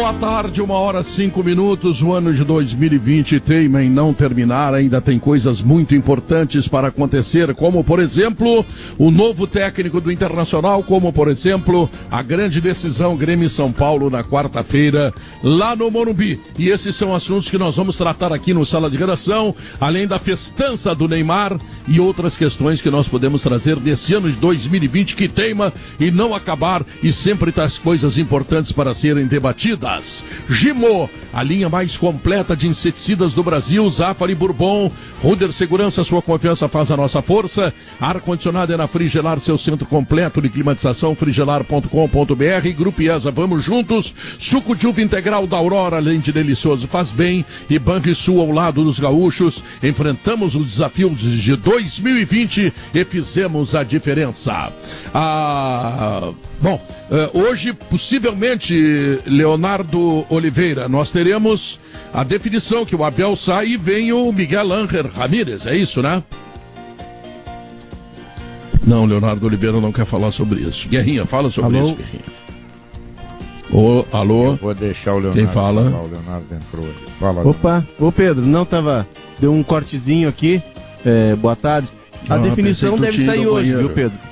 Boa tarde, 1h05. O ano de 2020 teima em não terminar. Ainda tem coisas muito importantes para acontecer, como, por exemplo, o novo técnico do Internacional, como, por exemplo, a grande decisão Grêmio São Paulo na quarta-feira, lá no Morumbi. E esses são assuntos que nós vamos tratar aqui no Sala de Redação, além da festança do Neymar e outras questões que nós podemos trazer desse ano de 2020 que teima em não acabar e sempre traz coisas importantes para serem debatidas. Gimo, a linha mais completa de inseticidas do Brasil. Zafari Bourbon, Ruder Segurança, sua confiança faz a nossa força. Ar-condicionado é na Frigelar, seu centro completo de climatização, frigelar.com.br. Grupo IESA, vamos juntos. Suco de uva integral da Aurora, além de delicioso, faz bem. E Banrisul, ao lado dos gaúchos. Enfrentamos os desafios de 2020 e fizemos a diferença. Hoje, possivelmente, Leonardo Oliveira, nós teremos a definição que o Abel sai e vem o Miguel Ángel Ramírez, é isso, né? Não, Leonardo Oliveira não quer falar sobre isso. Guerrinha, fala sobre isso, Guerrinha. Alô? Eu vou deixar o Leonardo. Quem fala? Falar, o Leonardo entrou aí. Fala. Opa, ô Pedro, deu um cortezinho aqui, boa tarde. A definição deve sair hoje, viu, Pedro?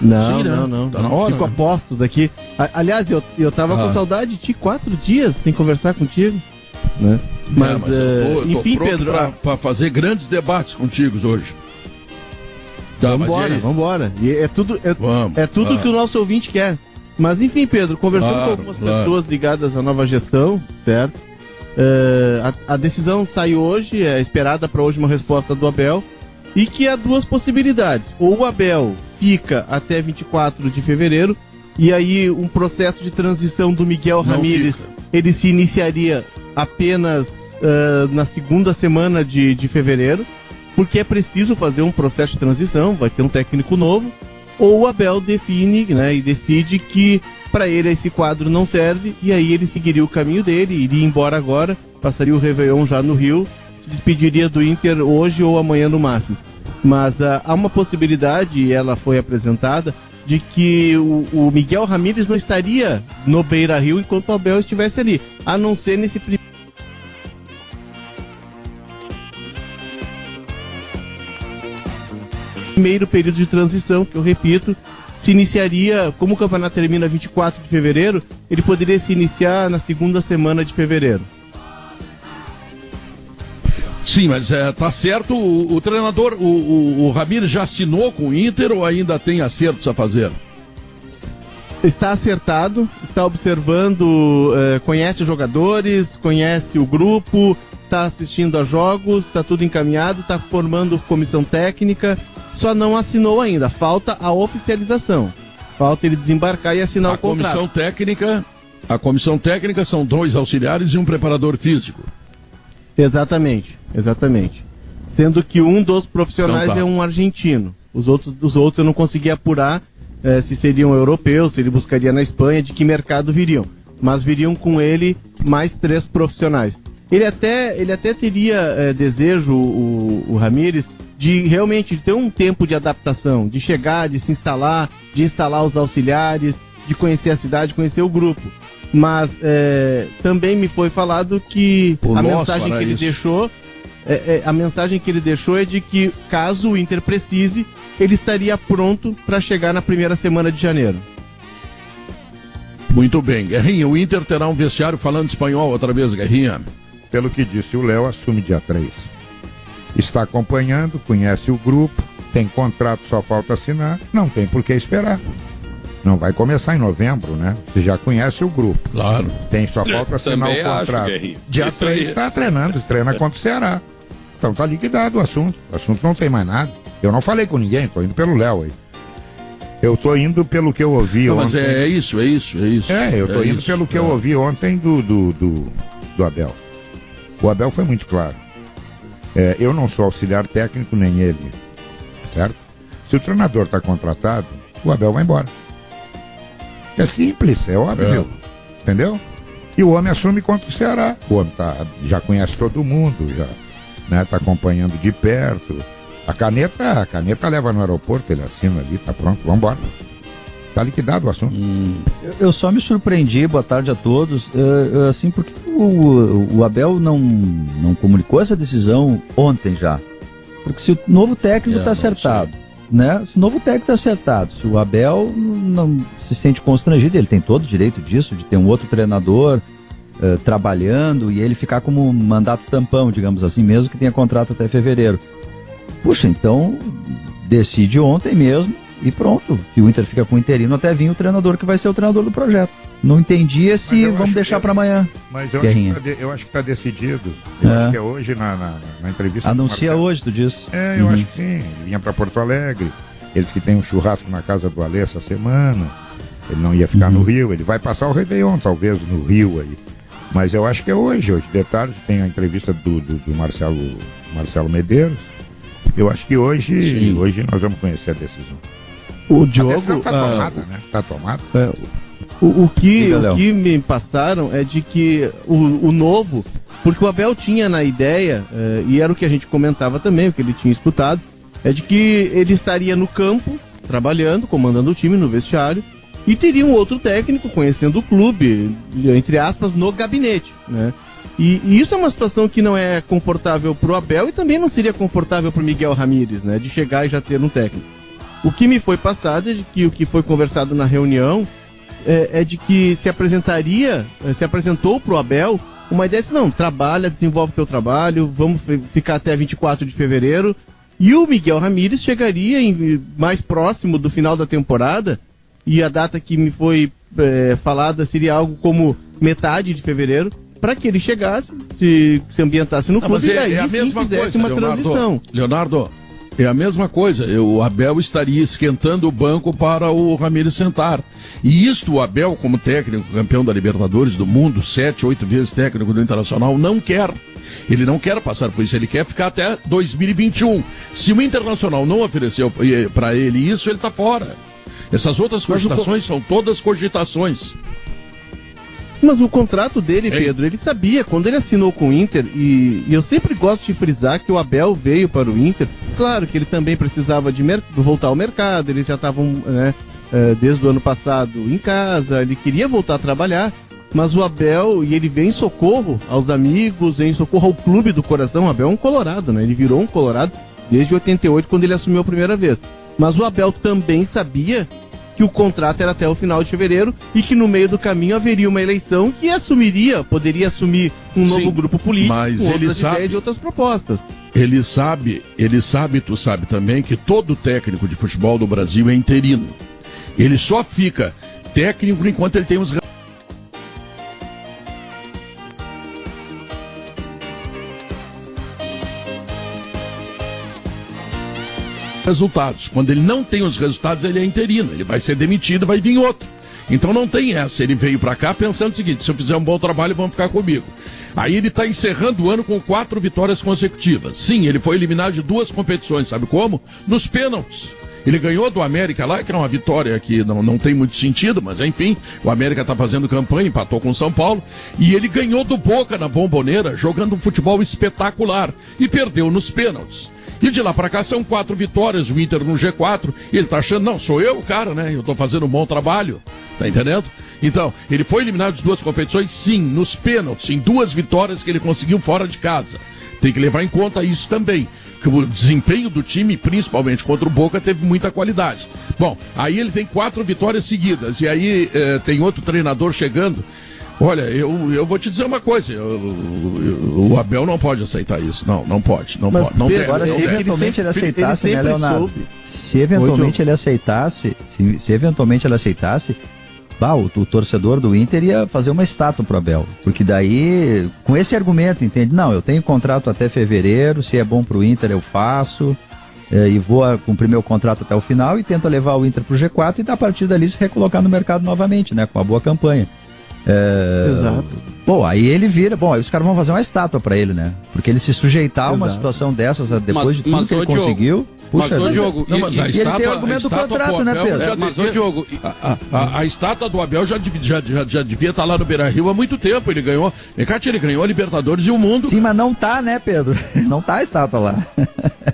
Não, sim, não. Tá na hora, fico a postos aqui. Aliás, eu tava com saudade de ti 4 dias sem conversar contigo, né? Mas enfim, Pedro, para fazer grandes debates contigo hoje. Tá, vambora. E é tudo que o nosso ouvinte quer. Mas enfim, Pedro, conversando com algumas pessoas ligadas à nova gestão, certo? A decisão sai hoje, é esperada para hoje uma resposta do Abel, e que há duas possibilidades. Ou o Abel fica até 24 de fevereiro, e aí um processo de transição do Miguel Ramírez, ele se iniciaria apenas na segunda semana de fevereiro, porque é preciso fazer um processo de transição, vai ter um técnico novo, ou o Abel define, né, e decide que para ele esse quadro não serve, e aí ele seguiria o caminho dele, iria embora agora, passaria o Réveillon já no Rio, se despediria do Inter hoje ou amanhã no máximo. Mas há uma possibilidade, e ela foi apresentada, de que o Miguel Ramírez não estaria no Beira-Rio enquanto o Abel estivesse ali, a não ser nesse primeiro período de transição, que eu repito, se iniciaria, como o campeonato termina 24 de fevereiro, ele poderia se iniciar na segunda semana de fevereiro. Sim, mas tá certo, o treinador, o Ramírez já assinou com o Inter ou ainda tem acertos a fazer? Está acertado, está observando, conhece os jogadores, conhece o grupo, está assistindo a jogos, está tudo encaminhado, está formando comissão técnica, só não assinou ainda, falta a oficialização, falta ele desembarcar e assinar o contrato. A comissão técnica são 2 auxiliares e um preparador físico. Exatamente. Sendo que um dos profissionais é um argentino. Os outros eu não consegui apurar se seriam europeus, se ele buscaria na Espanha, de que mercado viriam. Mas viriam com ele mais 3 profissionais. Ele até teria desejo, o Ramírez, de realmente ter um tempo de adaptação, de chegar, de se instalar, de instalar os auxiliares, de conhecer a cidade, conhecer o grupo. Mas também me foi falado que a mensagem que ele deixou, a mensagem que ele deixou é de que, caso o Inter precise, ele estaria pronto para chegar na primeira semana de janeiro. Muito bem, Guerrinha, o Inter terá um vestiário falando espanhol outra vez, Guerrinha. Pelo que disse o Léo, assume dia 3. Está acompanhando, conhece o grupo, tem contrato, só falta assinar, não tem por que esperar. Não vai começar em novembro, né? Você já conhece o grupo. Claro. Só falta assinar o contrato. Dia 3 está treinando, treina contra o Ceará. Então tá liquidado o assunto. O assunto não tem mais nada. Eu não falei com ninguém, tô indo pelo Léo aí. Eu tô indo pelo que eu ouvi ontem. Mas é isso. Eu tô indo pelo que eu ouvi ontem do Abel. O Abel foi muito claro. Eu não sou auxiliar técnico, nem ele. Certo? Se o treinador está contratado, o Abel vai embora. É simples, é óbvio. Entendeu? E o homem assume contra o Ceará. O homem já conhece todo mundo, já tá acompanhando de perto. A caneta leva no aeroporto, ele assina ali, tá pronto, vambora. Está liquidado o assunto. Eu só me surpreendi, boa tarde a todos, assim, porque o Abel não comunicou essa decisão ontem já. Porque se o novo técnico está acertado, né? Se o novo técnico está acertado, se o Abel não se sente constrangido, ele tem todo o direito disso, de ter um outro treinador trabalhando e ele ficar como mandato tampão, digamos assim, mesmo que tenha contrato até fevereiro. Puxa, então decide ontem mesmo e pronto. E o Inter fica com o interino até vir o treinador que vai ser o treinador do projeto. Não entendi esse vamos deixar para amanhã. Mas eu acho que está decidido. Eu acho que é hoje na entrevista. Anuncia hoje, tu disse? Eu acho que sim. Ele vinha para Porto Alegre. Eles que tem um churrasco na casa do Alê essa semana. Ele não ia ficar no Rio. Ele vai passar o Réveillon, talvez, no Rio aí. Mas eu acho que é hoje. Hoje de tarde tem a entrevista do Marcelo Medeiros. Eu acho que hoje nós vamos conhecer a decisão. O Diogo... Está tomada, né? Está tomada. O que me passaram é de que o novo, porque o Abel tinha na ideia, e era o que a gente comentava também, o que ele tinha escutado, é de que ele estaria no campo, trabalhando, comandando o time no vestiário, e teria um outro técnico, conhecendo o clube, entre aspas, no gabinete, né? E isso é uma situação que não é confortável pro Abel e também não seria confortável pro Miguel Ramírez, né? De chegar e já ter um técnico. O que me foi passado é de que o que foi conversado na reunião é de que se apresentou pro Abel uma ideia assim, não, trabalha, desenvolve teu trabalho, vamos ficar até 24 de fevereiro. E o Miguel Ramírez chegaria mais próximo do final da temporada, e a data que me foi falada seria algo como metade de fevereiro, para que ele chegasse, se ambientasse no clube e aí sim fizesse uma transição. Leonardo, é a mesma coisa. O Abel estaria esquentando o banco para o Ramírez sentar. E isto o Abel, como técnico, campeão da Libertadores do mundo, 7, 8 vezes técnico do Internacional, não quer. Ele não quer passar por isso, ele quer ficar até 2021. Se o Internacional não ofereceu para ele isso, ele está fora. Essas outras cogitações são todas cogitações. Mas o contrato dele, Pedro, ele sabia, quando ele assinou com o Inter, e eu sempre gosto de frisar que o Abel veio para o Inter, claro que ele também precisava de voltar ao mercado, eles já estavam, desde o ano passado em casa, ele queria voltar a trabalhar, mas o Abel, e ele vem em socorro aos amigos, vem em socorro ao clube do coração. O Abel é um colorado, né? Ele virou um colorado desde 88, quando ele assumiu a primeira vez. Mas o Abel também sabia que o contrato era até o final de fevereiro e que no meio do caminho haveria uma eleição que poderia assumir um novo grupo político, mas com outras ideias e outras propostas. Ele sabe, tu sabe também, que todo técnico de futebol do Brasil é interino. Ele só fica técnico enquanto ele tem os resultados. Quando ele não tem os resultados, ele é interino. Ele vai ser demitido, vai vir outro. Então não tem essa. Ele veio pra cá pensando o seguinte: se eu fizer um bom trabalho, vão ficar comigo. Aí ele tá encerrando o ano com 4 vitórias consecutivas. Sim, ele foi eliminado de 2 competições. Sabe como? Nos pênaltis. Ele ganhou do América lá, que é uma vitória que não tem muito sentido, mas enfim, o América tá fazendo campanha, empatou com o São Paulo, e ele ganhou do Boca na Bombonera, jogando um futebol espetacular, e perdeu nos pênaltis. E de lá pra cá são 4 vitórias, o Inter no G4, e ele tá achando, não, sou eu o cara, né? Eu tô fazendo um bom trabalho, tá entendendo? Então, ele foi eliminado de 2 competições, sim, nos pênaltis, em 2 vitórias que ele conseguiu fora de casa. Tem que levar em conta isso também, que o desempenho do time, principalmente contra o Boca, teve muita qualidade. Bom, aí ele tem 4 vitórias seguidas, e aí tem outro treinador chegando. Olha, eu vou te dizer uma coisa, o Abel não pode aceitar isso, não pode. Agora, se eventualmente ele aceitasse, né, Leonardo? Se eventualmente ele aceitasse, o torcedor do Inter ia fazer uma estátua pro Abel, porque daí, com esse argumento, entende? Não, eu tenho contrato até fevereiro, se é bom pro Inter eu faço, e vou cumprir meu contrato até o final e tento levar o Inter pro G4 e a partir dali se recolocar no mercado novamente, né, com uma boa campanha. Exato. Bom, aí ele vira... Bom, aí os caras vão fazer uma estátua pra ele, né? Porque ele se sujeitar a uma situação dessas, depois de tudo que ele conseguiu... Puxa, mas, Diogo, mas a estátua, ele tem o argumento do contrato, né, Pedro? Mas, Diogo, a estátua do Abel já devia estar lá no Beira-Rio há muito tempo. Ele ganhou a Libertadores e o mundo. Sim, mas não tá, né, Pedro? Não tá a estátua lá.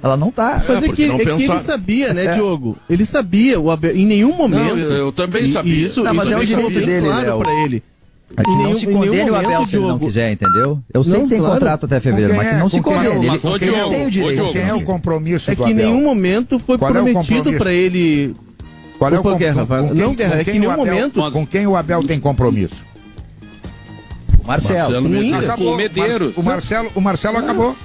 Ela não tá. Mas que ele sabia, né, Diogo? Ele sabia, o Abel, em nenhum momento... Não, eu também sabia. Isso, mas é o direito dele, claro pra ele. É que não se condene o Abel se ele não quiser, entendeu? Eu sei que tem contrato até fevereiro, mas que não se condene. Ele tem o direito. Quem é o compromisso do Abel? É que em nenhum momento foi prometido para ele... Qual é o Guerra? Não, Guerra, é que em nenhum momento... Com quem o Abel tem compromisso? O Marcelo. Com o Medeiros. O Marcelo acabou.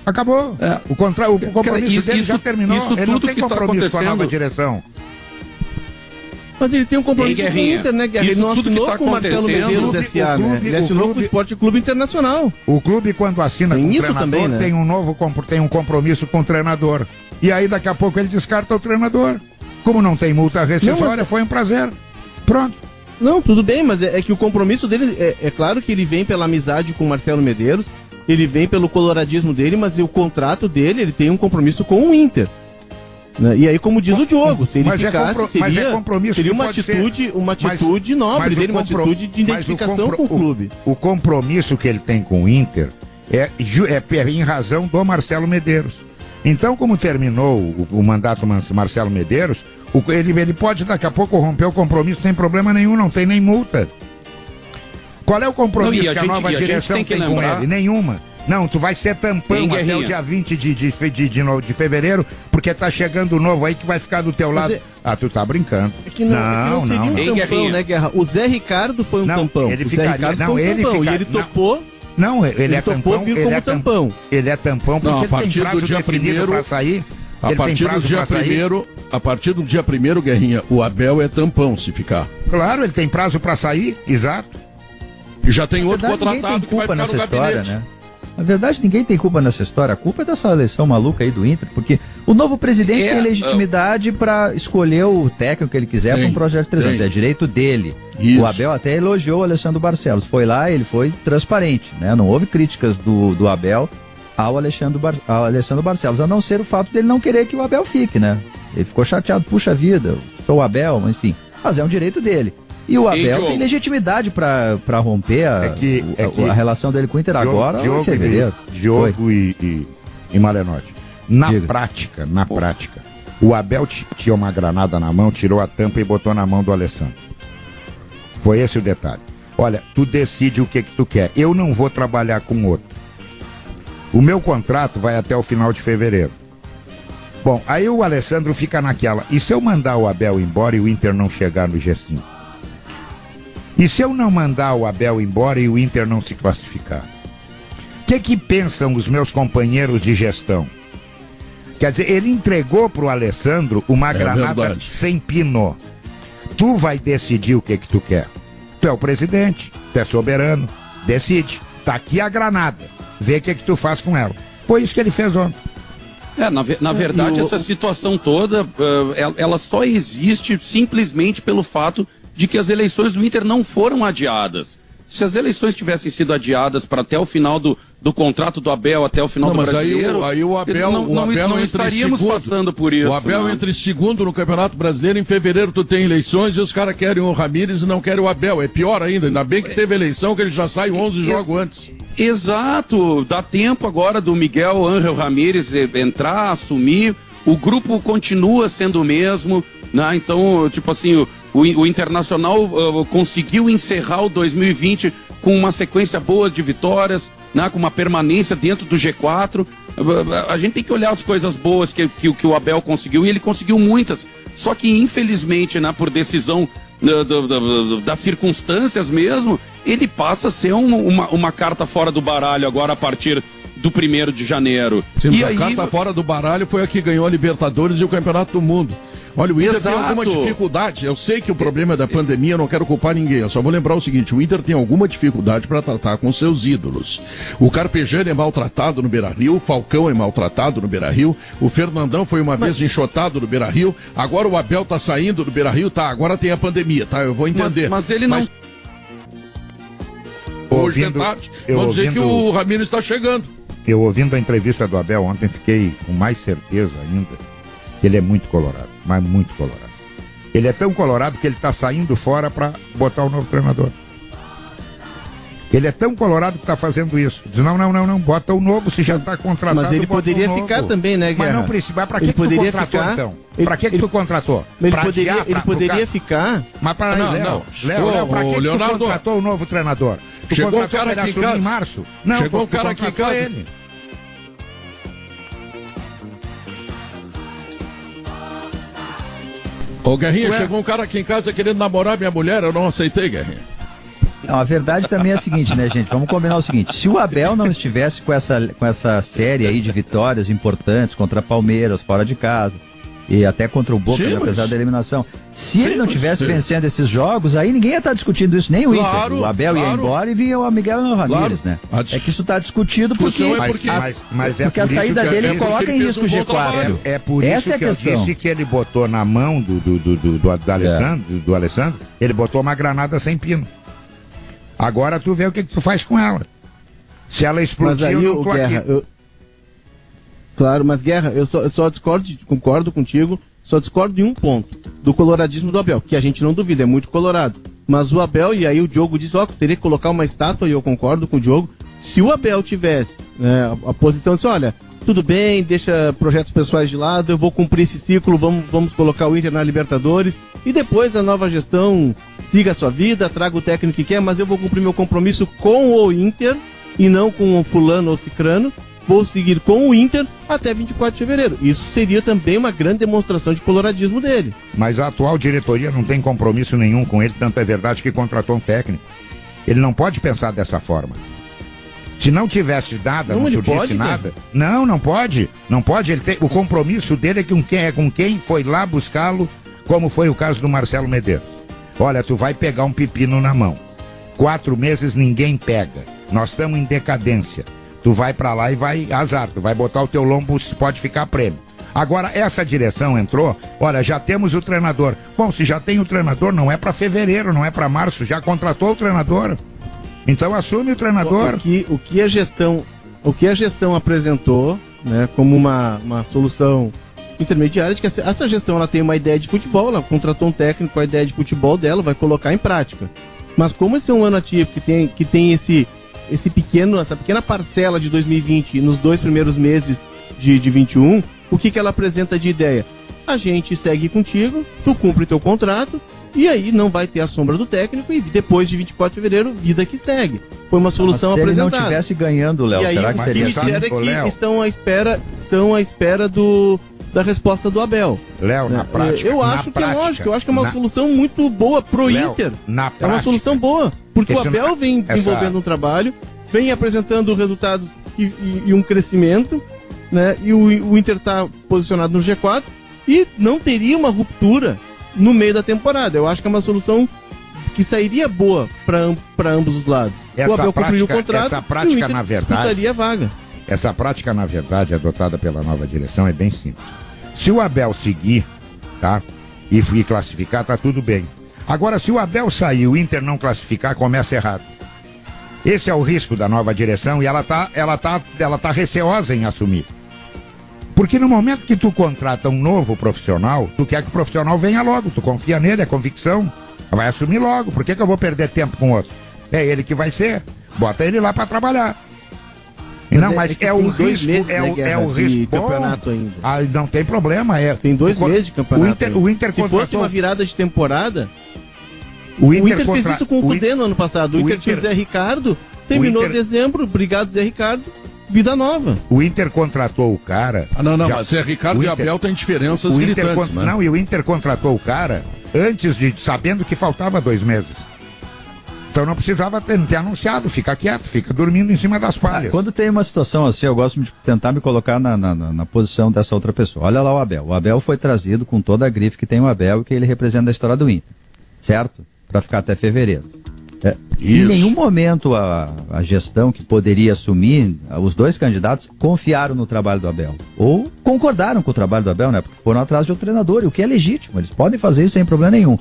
Acabou. O compromisso dele já terminou. Ele não tem compromisso com a nova direção. Mas ele tem um compromisso com o Inter, né, Guerra? Ele não assinou com o Marcelo Medeiros S.A., né? Ele assinou com o Esporte Clube Internacional. O clube, quando assina com o treinador, também, né? tem um compromisso com o treinador. E aí, daqui a pouco, ele descarta o treinador. Como não tem multa rescisória, foi um prazer. Pronto. Não, tudo bem, mas é que o compromisso dele, é claro que ele vem pela amizade com o Marcelo Medeiros, ele vem pelo coloradismo dele, mas o contrato dele, ele tem um compromisso com o Inter. E aí, como diz o Diogo, se ele ficasse, seria uma atitude nobre dele, uma atitude de identificação com o clube. O compromisso que ele tem com o Inter é em razão do Marcelo Medeiros. Então, como terminou o mandato Marcelo Medeiros, ele pode daqui a pouco romper o compromisso sem problema nenhum, não tem nem multa. Qual é o compromisso que a nova direção tem com ele? Nenhuma. Não, tu vai ser tampão até o dia 20 de fevereiro, porque tá chegando o novo aí que vai ficar do teu lado. Tu tá brincando. É que não seria um tampão, né, Guerra? O Zé Ricardo foi um tampão. Ele ficaria, e ele topou. Não, ele é tampão. Tampão. Ele é tampão porque a partir ele tem prazo do dia definido para sair. A partir do dia 1º, Guerrinha, o Abel é tampão se ficar. Claro, ele tem prazo para sair, exato. E já tem outro contratado que vai ficar nessa no história, né? Na verdade, ninguém tem culpa nessa história. A culpa é dessa eleição maluca aí do Inter, porque o novo presidente tem legitimidade para escolher o técnico que ele quiser para um projeto de 3 anos. É direito dele. Isso. O Abel até elogiou o Alessandro Barcelos. Foi lá, ele foi transparente, né? Não houve críticas do Abel ao Alessandro Barcelos, a não ser o fato dele não querer que o Abel fique, né? Ele ficou chateado, puxa vida, sou o Abel, enfim. Mas é um direito dele. E o Abel tem legitimidade para romper a relação dele com o Inter agora ou em fevereiro. Diogo e Malenotti. Na prática, o Abel tinha uma granada na mão, tirou a tampa e botou na mão do Alessandro. Foi esse o detalhe. Olha, tu decide o que tu quer. Eu não vou trabalhar com outro. O meu contrato vai até o final de fevereiro. Bom, aí o Alessandro fica naquela. E se eu mandar o Abel embora e o Inter não chegar no G5? E se eu não mandar o Abel embora e o Inter não se classificar? O que pensam os meus companheiros de gestão? Quer dizer, ele entregou para o Alessandro uma granada sem pino. Tu vai decidir o que tu quer. Tu é o presidente, tu é soberano, decide. Tá aqui a granada. Vê o que tu faz com ela. Foi isso que ele fez ontem. Na verdade, essa situação toda, ela só existe simplesmente pelo fato de que as eleições do Inter não foram adiadas. Se as eleições tivessem sido adiadas para até o final do contrato do Abel, até o final do Brasileiro, aí o Abel não estaríamos passando por isso. O Abel entre segundo no Campeonato Brasileiro, em fevereiro tu tem eleições e os caras querem o Ramírez e não querem o Abel. É pior ainda bem que teve eleição que ele já sai 11 jogos antes. Exato, dá tempo agora do Miguel Ángel Ramírez entrar, assumir, o grupo continua sendo o mesmo, né? Então, tipo assim, o Internacional conseguiu encerrar o 2020 com uma sequência boa de vitórias, né? Com uma permanência dentro do G4. A gente tem que olhar as coisas boas que o Abel conseguiu, e ele conseguiu muitas, só que infelizmente, né, por decisão das circunstâncias mesmo, ele passa a ser uma carta fora do baralho agora a partir do 1º de janeiro. Sim, a carta fora do baralho foi a que ganhou a Libertadores e o Campeonato do Mundo. Olha, o Inter tem alguma dificuldade. Eu sei que o problema é da pandemia, eu não quero culpar ninguém. Eu só vou lembrar o seguinte: o Inter tem alguma dificuldade para tratar com seus ídolos. O Carpegiani é maltratado no Beira-Rio, o Falcão é maltratado no Beira-Rio, o Fernandão foi uma vez enxotado no Beira-Rio, agora o Abel tá saindo do Beira-Rio, tá, agora tem a pandemia, tá, eu vou entender. Mas ele não... Hoje de tarde, vão dizer que o Ramírez está chegando. Eu ouvindo a entrevista do Abel ontem, fiquei com mais certeza ainda que ele é muito colorado, mas muito colorado. Ele é tão colorado que ele está saindo fora para botar o novo treinador. Ele é tão colorado que está fazendo isso. Diz, não, bota o novo, se já está contratado. Mas ele poderia ficar também, né, Guerra? Mas não precisa. Para que tu contratou, então? Para que tu contratou? Ele poderia ficar... Mas para aí, Léo, para que tu contratou o novo treinador? Tu chegou o cara aqui em casa. Em março? Não, chegou o cara aqui em casa. Ele. Ô, Guerrinha, chegou um cara aqui em casa querendo namorar minha mulher, eu não aceitei, Guerrinha. Não, a verdade também é a seguinte, né, gente? Vamos combinar o seguinte: se o Abel não estivesse com essa série aí de vitórias importantes contra Palmeiras, fora de casa, e até contra o Boca, apesar da eliminação, se ele não tivesse vencendo esses jogos, aí ninguém ia estar discutindo isso, nem o Inter. O Abel ia embora e vinha o Miguel Ramírez, né? É que isso está discutido porque a saída dele coloca em risco o G4. É por isso que eu disse que ele botou na mão do Alessandro, ele botou uma granada sem pino. Agora tu vê o que tu faz com ela. Se ela explodir, mas aí, eu não tô Guerra, aqui. Claro, mas Guerra, eu só concordo contigo, só discordo de um ponto, do coloradismo do Abel, que a gente não duvida, é muito colorado. Mas o Abel, e aí o Diogo diz, teria que colocar uma estátua, e eu concordo com o Diogo, se o Abel tivesse a posição de, olha, tudo bem, deixa projetos pessoais de lado, eu vou cumprir esse ciclo, vamos colocar o Inter na Libertadores, e depois a nova gestão siga a sua vida, traga o técnico que quer, mas eu vou cumprir meu compromisso com o Inter, e não com o fulano ou cicrano, vou seguir com o Inter até 24 de fevereiro. Isso seria também uma grande demonstração de coloradismo dele. Mas a atual diretoria não tem compromisso nenhum com ele, tanto é verdade que contratou um técnico. Ele não pode pensar dessa forma. Se não tivesse nada, não surgisse nada... Não pode. Não pode. O compromisso dele é com quem foi lá buscá-lo, como foi o caso do Marcelo Medeiros. Olha, tu vai pegar um pepino na mão. 4 meses ninguém pega. Nós estamos em decadência. Tu vai pra lá e vai azar. Tu vai botar o teu lombo, pode ficar prêmio. Agora, essa direção entrou, olha, já temos o treinador. Bom, se já tem o treinador, não é pra fevereiro, não é pra março, já contratou o treinador. Então assume o treinador. O que a gestão apresentou, né, como uma solução intermediária, de que essa gestão ela tem uma ideia de futebol, ela contratou um técnico com a ideia de futebol dela, vai colocar em prática. Mas como esse é um ano ativo que tem essa pequena parcela de 2020 nos 2 primeiros meses de 21, o que ela apresenta de ideia? A gente segue contigo, tu cumpre teu contrato, e aí não vai ter a sombra do técnico, e depois de 24 de fevereiro, vida que segue. Foi uma solução apresentada. Se ele não estivesse ganhando, Léo, será que seria assim? Estão à espera da resposta do Abel. Léo, na prática. Eu acho que é lógico, eu acho que é uma solução muito boa pro Inter. Na prática, é uma solução boa, porque o Abel vem desenvolvendo um trabalho, vem apresentando resultados e um crescimento, né? E o Inter está posicionado no G4 e não teria uma ruptura no meio da temporada. Eu acho que é uma solução que sairia boa para ambos os lados. O Abel cumpriu o contrato, essa prática, e o Inter na verdade, disputaria a vaga. Essa prática, na verdade, adotada pela nova direção é bem simples. Se o Abel seguir, tá? E classificar, tá tudo bem. Agora, se o Abel sair e o Inter não classificar, começa errado. Esse é o risco da nova direção e ela tá receosa em assumir. Porque no momento que tu contrata um novo profissional, tu quer que o profissional venha logo, tu confia nele, é convicção, vai assumir logo. Por que eu vou perder tempo com outro? É ele que vai ser, bota ele lá para trabalhar. Mas é o risco, é o risco. Campeonato ainda. Não tem problema, tem 2 meses de campeonato. O Inter se fosse uma virada de temporada, o Inter fez isso com o Cudê no ano passado. O Inter tinha o Zé Ricardo, terminou dezembro, obrigado Zé Ricardo, vida nova. O Inter contratou o cara... mas Zé Ricardo e Abel tem diferenças gritantes, né? Não, e o Inter contratou o cara sabendo que faltava 2 meses. Então não precisava ter anunciado, fica quieto, fica dormindo em cima das palhas. Quando tem uma situação assim, eu gosto de tentar me colocar na posição dessa outra pessoa. Olha lá o Abel. O Abel foi trazido com toda a grife que tem o Abel e que ele representa a história do Inter. Certo? Para ficar até fevereiro. Em nenhum momento a gestão que poderia assumir, os 2 candidatos confiaram no trabalho do Abel. Ou concordaram com o trabalho do Abel, né? Porque foram atrás de outro treinador, o que é legítimo. Eles podem fazer isso sem problema nenhum.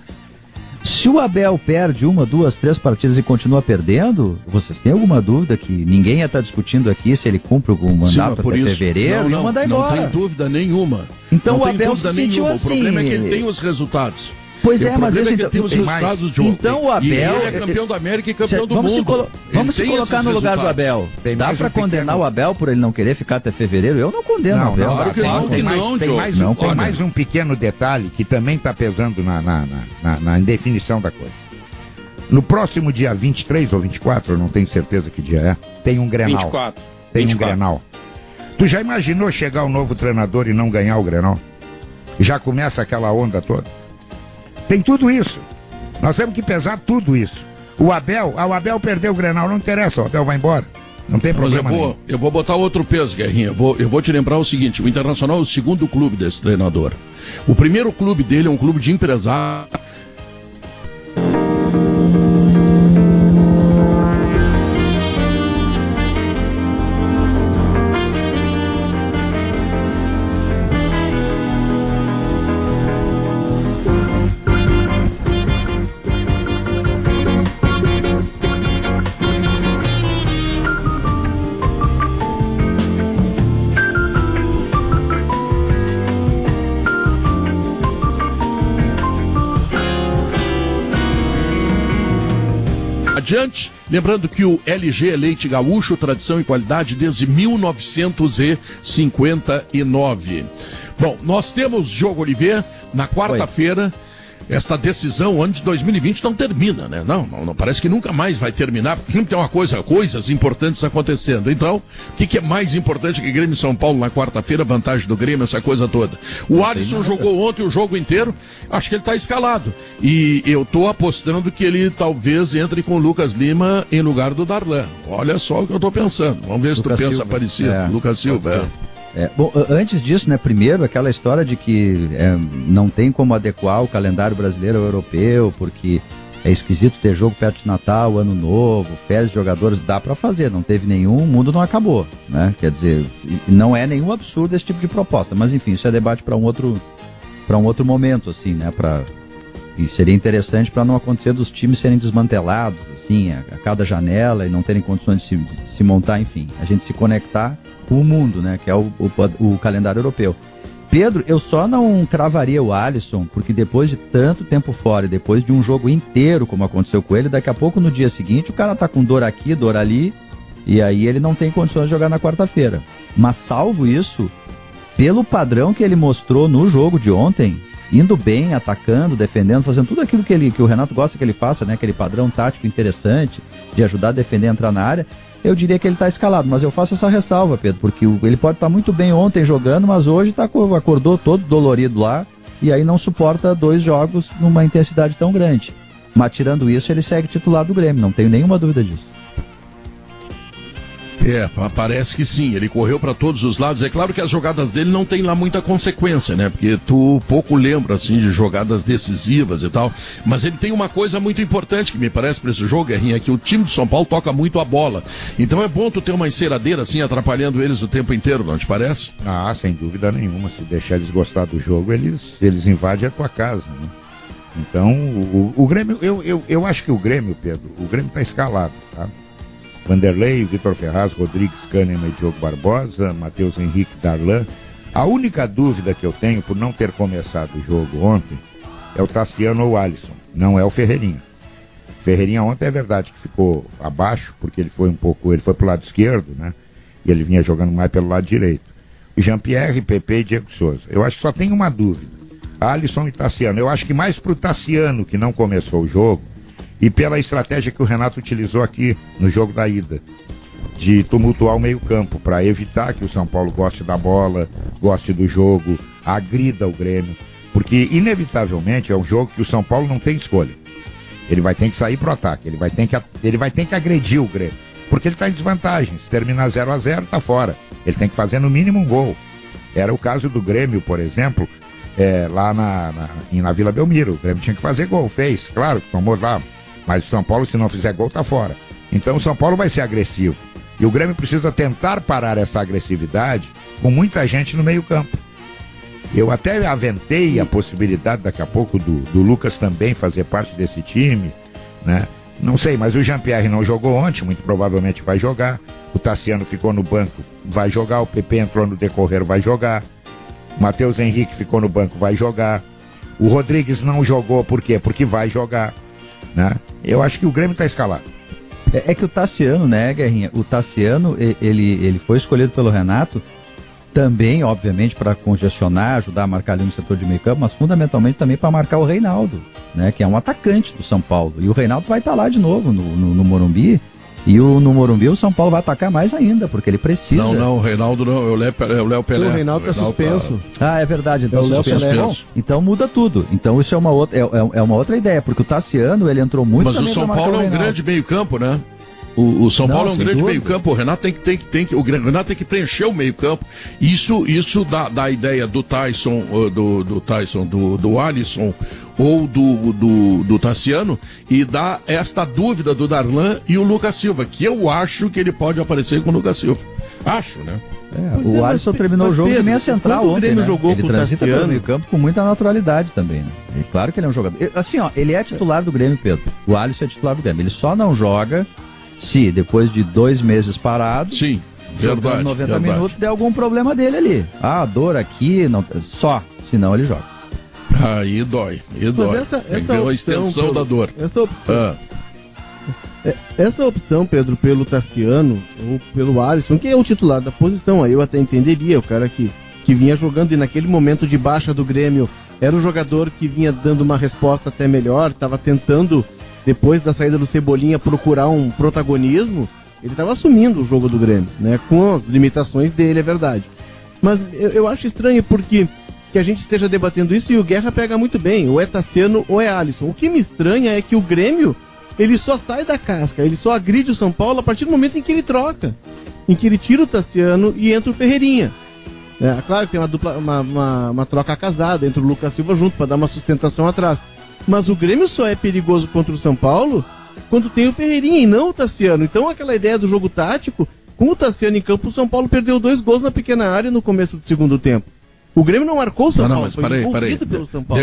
Se o Abel perde 1, 2, 3 partidas e continua perdendo, vocês têm alguma dúvida que ninguém ia estar discutindo aqui se ele cumpre o mandato até fevereiro? Não, mandar embora. Não tem dúvida nenhuma. Então o Abel se sentiu assim. O problema é que ele tem os resultados. Pois é, mas esse tem os resultados de ontem. Então o Abel... E ele é campeão da América e campeão do mundo. Vamos se colocar no lugar do Abel. Dá pra condenar o Abel por ele não querer ficar até fevereiro? Eu não condeno o Abel. Claro que não, tem mais um pequeno detalhe que também está pesando na indefinição da coisa. No próximo dia 23 ou 24, eu não tenho certeza que dia é, tem um Grenal. 24. Tem um Grenal. Tu já imaginou chegar o novo treinador e não ganhar o Grenal? Já começa aquela onda toda? Tem tudo isso. Nós temos que pesar tudo isso. O Abel perdeu o Grenal, não interessa, o Abel vai embora. Não tem problema nenhum. Eu vou botar outro peso, Guerrinha. Eu vou te lembrar o seguinte, o Internacional é o segundo clube desse treinador. O primeiro clube dele é um clube de empresário. Adiante, lembrando que o LG é leite gaúcho, tradição e qualidade desde 1959. Bom, nós temos Diogo Oliveira na quarta-feira. Esta decisão, o ano de 2020 não termina, né? Não, parece que nunca mais vai terminar, porque sempre tem coisas importantes acontecendo. Então, o que é mais importante que Grêmio e São Paulo na quarta-feira, vantagem do Grêmio, essa coisa toda? O Alisson jogou ontem o jogo inteiro, acho que ele está escalado. E eu estou apostando que ele talvez entre com o Lucas Lima em lugar do Darlan. Olha só o que eu estou pensando. Vamos ver se tu pensa parecido. Lucas Silva, bom, antes disso, né, primeiro aquela história de que não tem como adequar o calendário brasileiro ao europeu, porque é esquisito ter jogo perto de Natal, Ano Novo, férias de jogadores, dá pra fazer, não teve nenhum, o mundo não acabou, né, quer dizer, não é nenhum absurdo esse tipo de proposta, mas enfim, isso é debate para um outro momento, assim, né, e seria interessante para não acontecer dos times serem desmantelados, assim, a cada janela e não terem condições de se montar, enfim, a gente se conectar com o mundo, né, que é o calendário europeu. Pedro, eu só não cravaria o Alisson, porque depois de tanto tempo fora e depois de um jogo inteiro, como aconteceu com ele, daqui a pouco no dia seguinte o cara tá com dor aqui, dor ali, e aí ele não tem condições de jogar na quarta-feira. Mas salvo isso, pelo padrão que ele mostrou no jogo de ontem, indo bem, atacando, defendendo, fazendo tudo aquilo que o Renato gosta que ele faça, né? Aquele padrão tático interessante de ajudar a defender, entrar na área, eu diria que ele está escalado, mas eu faço essa ressalva, Pedro, porque ele pode estar muito bem ontem jogando, mas hoje acordou todo dolorido lá, e aí não suporta 2 jogos numa intensidade tão grande. Mas tirando isso, ele segue titular do Grêmio, não tenho nenhuma dúvida disso. Parece que sim, ele correu para todos os lados. É claro que as jogadas dele não tem lá muita consequência, né? Porque tu pouco lembra, assim, de jogadas decisivas e tal. Mas ele tem uma coisa muito importante que me parece para esse jogo, Guerrinha, que o time de São Paulo toca muito a bola. Então é bom tu ter uma enceradeira, assim, atrapalhando eles o tempo inteiro, não te parece? Ah, sem dúvida nenhuma. Se deixar eles gostar do jogo, eles invadem a tua casa, né? Então, o Grêmio, eu acho que o Grêmio, Pedro, o Grêmio tá escalado, tá? Vanderlei, Vitor Ferraz, Rodrigues, Kahneman e Diogo Barbosa, Matheus Henrique, Darlan. A única dúvida que eu tenho por não ter começado o jogo ontem é o Tassiano ou o Alisson, não é o Ferreirinha. Ferreirinha ontem é verdade que ficou abaixo, porque ele foi pro lado esquerdo, né? E ele vinha jogando mais pelo lado direito. O Jean-Pierre, Pepe e Diego Souza. Eu acho que só tem uma dúvida. Alisson e Tassiano. Eu acho que mais pro Tassiano, que não começou o jogo, e pela estratégia que o Renato utilizou aqui no jogo da ida, de tumultuar o meio-campo, para evitar que o São Paulo goste da bola, goste do jogo, agrida o Grêmio, porque inevitavelmente é um jogo que o São Paulo não tem escolha. Ele vai ter que sair pro ataque, ele vai ter que agredir o Grêmio, porque ele está em desvantagem. Se terminar 0-0, tá fora. Ele tem que fazer no mínimo um gol. Era o caso do Grêmio, por exemplo, lá na Vila Belmiro. O Grêmio tinha que fazer gol, fez, claro, tomou lá. Mas o São Paulo, se não fizer gol, tá fora. Então o São Paulo vai ser agressivo. E o Grêmio precisa tentar parar essa agressividade com muita gente no meio-campo. Eu até aventei a possibilidade daqui a pouco do Lucas também fazer parte desse time, né? Não sei, mas o Jean-Pierre não jogou ontem, muito provavelmente vai jogar. O Tassiano ficou no banco, vai jogar. O PP entrou no decorrer, vai jogar. O Matheus Henrique ficou no banco, vai jogar. O Rodrigues não jogou, por quê? Porque vai jogar, né? Eu acho que o Grêmio está escalado. É que o Tassiano, né, Guerrinha? O Tassiano, ele foi escolhido pelo Renato também, obviamente, para congestionar, ajudar a marcar ali no setor de meio campo, mas fundamentalmente também para marcar o Reinaldo, né, que é um atacante do São Paulo. E o Reinaldo vai estar lá de novo no Morumbi. E no Morumbi o São Paulo vai atacar mais ainda, porque ele precisa. Não, o Reinaldo não, é o Léo Pelé. O Reinaldo está suspenso. É verdade, então o Léo Pelé. Bom, então muda tudo. Então isso é uma outra ideia, porque o Tassiano, ele entrou muito. Mas o São Paulo é um grande meio-campo, né? O São Paulo é um grande meio-campo. O Renato o Renato tem que preencher o meio-campo. Isso dá a ideia do Tyson, do Alisson ou do Tassiano, e dá esta dúvida do Darlan e o Lucas Silva, que eu acho que ele pode aparecer com o Lucas Silva. Acho, né? O Alisson terminou o jogo de meia central ontem, né? Jogou ele transita pelo meio campo com muita naturalidade também, né? E claro que ele é um jogador. Assim, ó, ele é titular do Grêmio, Pedro. O Alisson é titular do Grêmio. Ele só não joga se depois de 2 meses parado, sim, jogando 90 minutos, der algum problema dele ali. Dor aqui, não, só, senão ele joga. Aí dói. Mas essa opção, a extensão da dor. Essa opção, Pedro, pelo Tassiano ou pelo Alisson, que é o titular da posição, aí eu até entenderia, o cara que vinha jogando e naquele momento de baixa do Grêmio era o jogador que vinha dando uma resposta até melhor, estava tentando, depois da saída do Cebolinha, procurar um protagonismo. Ele estava assumindo o jogo do Grêmio, né? Com as limitações dele, é verdade. Mas eu acho estranho porque que a gente esteja debatendo isso e o Guerra pega muito bem, ou é Tassiano ou é Alisson. O que me estranha é que o Grêmio, ele só sai da casca, ele só agride o São Paulo a partir do momento em que ele troca, em que ele tira o Tassiano e entra o Ferreirinha. Claro que tem uma troca casada entre o Lucas Silva junto para dar uma sustentação atrás. Mas o Grêmio só é perigoso contra o São Paulo quando tem o Ferreirinha e não o Tassiano. Então aquela ideia do jogo tático, com o Tassiano em campo, o São Paulo perdeu 2 gols na pequena área no começo do segundo tempo. O Grêmio não marcou o São Paulo, mas peraí. pelo São Paulo.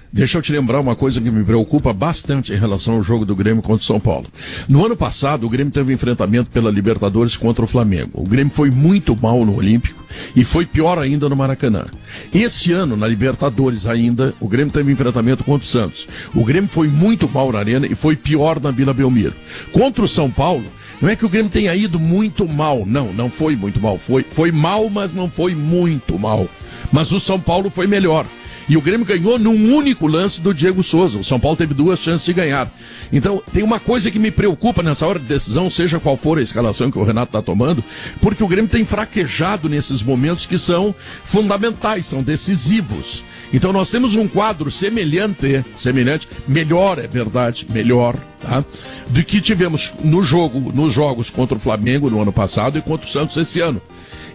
Deixa eu te lembrar uma coisa que me preocupa bastante em relação ao jogo do Grêmio contra o São Paulo. No ano passado, o Grêmio teve um enfrentamento pela Libertadores contra o Flamengo. O Grêmio foi muito mal no Olímpico e foi pior ainda no Maracanã. Esse ano, na Libertadores ainda, o Grêmio teve um enfrentamento contra o Santos. O Grêmio foi muito mal na Arena e foi pior na Vila Belmiro. Contra o São Paulo, não é que o Grêmio tenha ido muito mal. Não foi muito mal. Foi mal, mas não foi muito mal. Mas o São Paulo foi melhor. E o Grêmio ganhou num único lance do Diego Souza. O São Paulo teve 2 chances de ganhar. Então, tem uma coisa que me preocupa nessa hora de decisão, seja qual for a escalação que o Renato está tomando, porque o Grêmio tem fraquejado nesses momentos que são fundamentais, são decisivos. Então, nós temos um quadro semelhante, melhor, é verdade, melhor, tá? Do que tivemos nos jogos contra o Flamengo no ano passado e contra o Santos esse ano.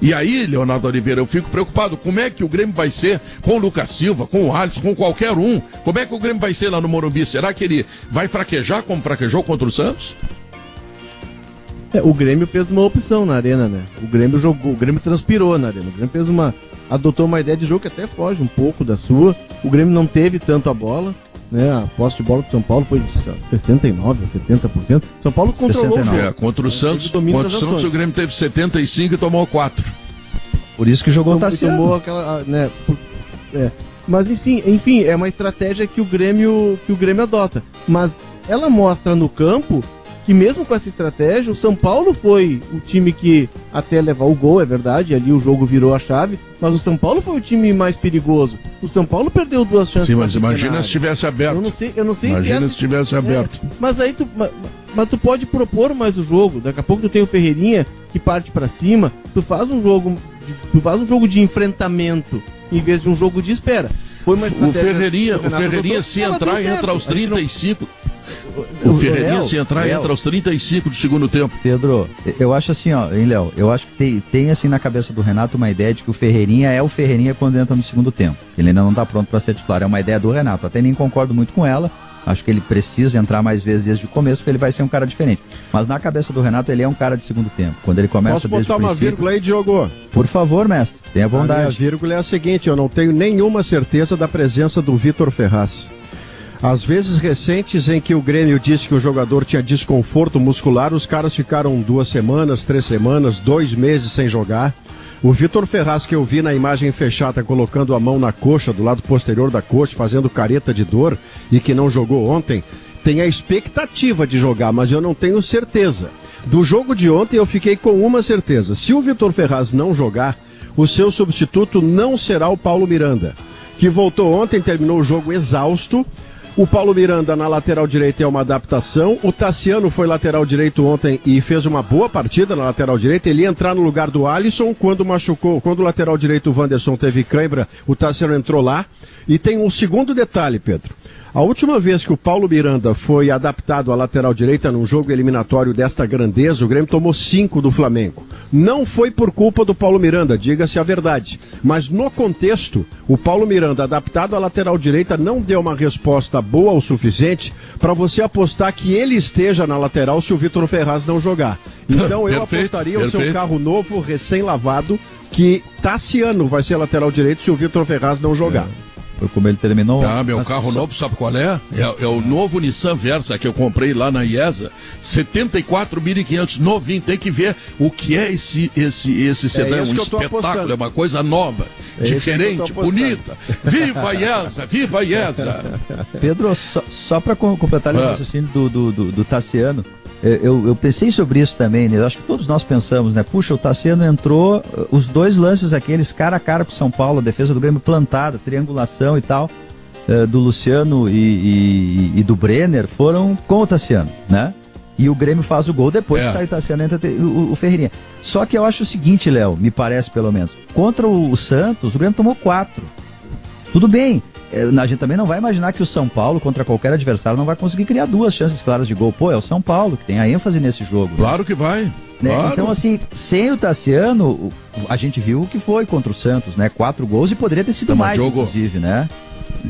E aí, Leonardo Oliveira, eu fico preocupado. Como é que o Grêmio vai ser com o Lucas Silva, com o Alisson, com qualquer um? Como é que o Grêmio vai ser lá no Morumbi? Será que ele vai fraquejar como fraquejou contra o Santos? O Grêmio fez uma opção na Arena, né? O Grêmio transpirou na Arena. O Grêmio adotou uma ideia de jogo que até foge um pouco da sua. O Grêmio não teve tanto a bola, né? A posse de bola do São Paulo foi de 69% a 70%. São Paulo controlou 69. O jogo. Contra o Santos, o Grêmio teve 75% e tomou 4%. Por isso que jogou o Tassiano. Tomou aquela, né? Mas enfim, é uma estratégia que o Grêmio adota. Mas ela mostra no campo que mesmo com essa estratégia, o São Paulo foi o time que até levar o gol, é verdade, ali o jogo virou a chave, mas o São Paulo foi o time mais perigoso. O São Paulo perdeu 2 chances. Sim, mas imagina se tivesse aberto. Eu não sei imagina se tivesse aberto. Mas aí tu pode propor mais o jogo. Daqui a pouco tu tem o Ferreirinha que parte pra cima, tu faz um jogo de enfrentamento em vez de um jogo de espera. Foi uma estratégia. O Ferreirinha se entrar, entra aos 35. O Ferreirinha, se entrar, entra aos 35 do segundo tempo. Pedro, eu acho assim, Léo, eu acho que tem assim na cabeça do Renato uma ideia de que o Ferreirinha é o Ferreirinha quando entra no segundo tempo. Ele ainda não está pronto para ser titular, é uma ideia do Renato, até nem concordo muito com ela, Acho que ele precisa entrar mais vezes desde o começo, porque ele vai ser um cara diferente. Mas na cabeça do Renato, ele é um cara de segundo tempo. Quando ele começa desde o princípio... Posso botar uma vírgula aí, Diogo? Por favor, mestre, tenha bondade. A minha vírgula é a seguinte, eu não tenho nenhuma certeza da presença do Vitor Ferraz. Às vezes recentes em que o Grêmio disse que o jogador tinha desconforto muscular, os caras ficaram 2 semanas, 3 semanas, 2 meses sem jogar. O Vitor Ferraz, que eu vi na imagem fechada colocando a mão na coxa, do lado posterior da coxa, fazendo careta de dor e que não jogou ontem, tem a expectativa de jogar, mas eu não tenho certeza. Do jogo de ontem eu fiquei com uma certeza. Se o Vitor Ferraz não jogar, o seu substituto não será o Paulo Miranda, que voltou ontem, terminou o jogo exausto. O Paulo Miranda na lateral direita é uma adaptação. O Tassiano foi lateral direito ontem e fez uma boa partida na lateral direita. Ele ia entrar no lugar do Alisson quando machucou. Quando o lateral direito, o Wanderson, teve cãibra, o Tassiano entrou lá. E tem um segundo detalhe, Pedro. A última vez que o Paulo Miranda foi adaptado à lateral direita num jogo eliminatório desta grandeza, o Grêmio tomou 5 do Flamengo. Não foi por culpa do Paulo Miranda, diga-se a verdade. Mas no contexto, o Paulo Miranda adaptado à lateral direita não deu uma resposta boa o suficiente para você apostar que ele esteja na lateral se o Vitor Ferraz não jogar. Então eu apostaria o seu carro novo, recém-lavado, que Tassiano vai ser lateral direito se o Vitor Ferraz não jogar. Como ele terminou... meu carro novo, sabe qual é? É o novo Nissan Versa que eu comprei lá na IESA, 74.500, novinho. Tem que ver o que é esse sedã, um espetáculo, é uma coisa nova, diferente, bonita. Viva a IESA, viva a IESA! Pedro, só para completar o raciocínio do Tassiano, eu pensei sobre isso também, né? Eu acho que todos nós pensamos, né? Puxa, o Tassiano entrou, os 2 lances aqueles cara a cara com o São Paulo, a defesa do Grêmio plantada, triangulação e tal, do Luciano e do Brenner, foram com o Tassiano, né? E o Grêmio faz o gol, depois que sai o Tassiano, entra o Ferreirinha. Só que eu acho o seguinte, Léo, me parece pelo menos, contra o Santos, o Grêmio tomou 4. Tudo bem. A gente também não vai imaginar que o São Paulo, contra qualquer adversário, não vai conseguir criar 2 chances claras de gol. Pô, é o São Paulo que tem a ênfase nesse jogo. Claro, né? Que vai. Né? Claro. Então, assim, sem o Tassiano, a gente viu o que foi contra o Santos, né? 4 gols e poderia ter sido mais, inclusive, né?